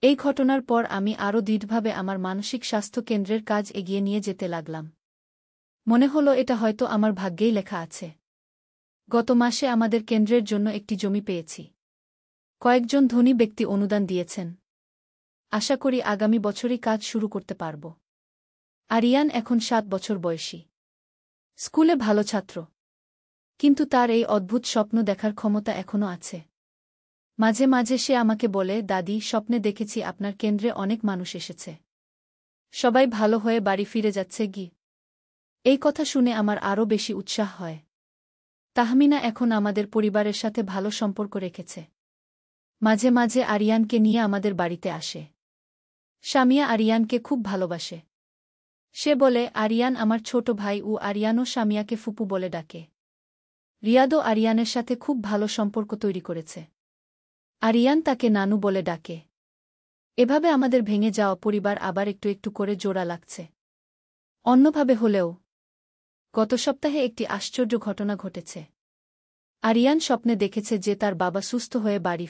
এই ঘটনার পর আমি আরও দৃঢ়ভাবে আমার মানসিক স্বাস্থ্য কেন্দ্রের কাজ এগিয়ে নিয়ে যেতে লাগলাম। মনে হলো এটা হয়তো আমার ভাগ্যেই লেখা আছে। গত মাসে আমাদের কেন্দ্রের জন্য একটি জমি পেয়েছি। কয়েকজন ধনী ব্যক্তি অনুদান দিয়েছেন। আশা করি আগামী বছরই কাজ শুরু করতে পারব। আরিয়ান এখন 7 বছর বয়সী। স্কুলে ভালো ছাত্র। কিন্তু তার এই অদ্ভুত স্বপ্ন দেখার ক্ষমতা এখনও আছে। মাঝে মাঝে সে আমাকে বলে, দাদি, স্বপ্নে দেখেছি আপনার কেন্দ্রে অনেক মানুষ এসেছে। সবাই ভালো হয়ে বাড়ি ফিরে যাচ্ছে গি। এই কথা শুনে আমার আরও বেশি উৎসাহ হয়। তাহমিনা এখন আমাদের পরিবারের সাথে ভালো সম্পর্ক রেখেছে। মাঝে মাঝে আরিয়ানকে নিয়ে আমাদের বাড়িতে আসে। শামিয়া আরিয়ানকে খুব ভালোবাসে। সে বলে, আরিয়ান আমার ছোট ভাই, ও আরিয়ানও শামিয়াকে ফুপু বলে ডাকে। রিয়াদও আরিয়ানের সাথে খুব ভালো সম্পর্ক তৈরি করেছে। আরিয়ান তাকে নানু বলে ডাকে। এভাবে আমাদের ভেঙে যাওয়া পরিবার আবার একটু একটু করে জোড়া লাগছে। অন্যভাবে হলেও গত সপ্তাহে একটি আশ্চর্য ঘটনা ঘটেছে। আরিয়ান স্বপ্নে দেখেছে যে তার বাবা সুস্থ হয়ে বাড়ি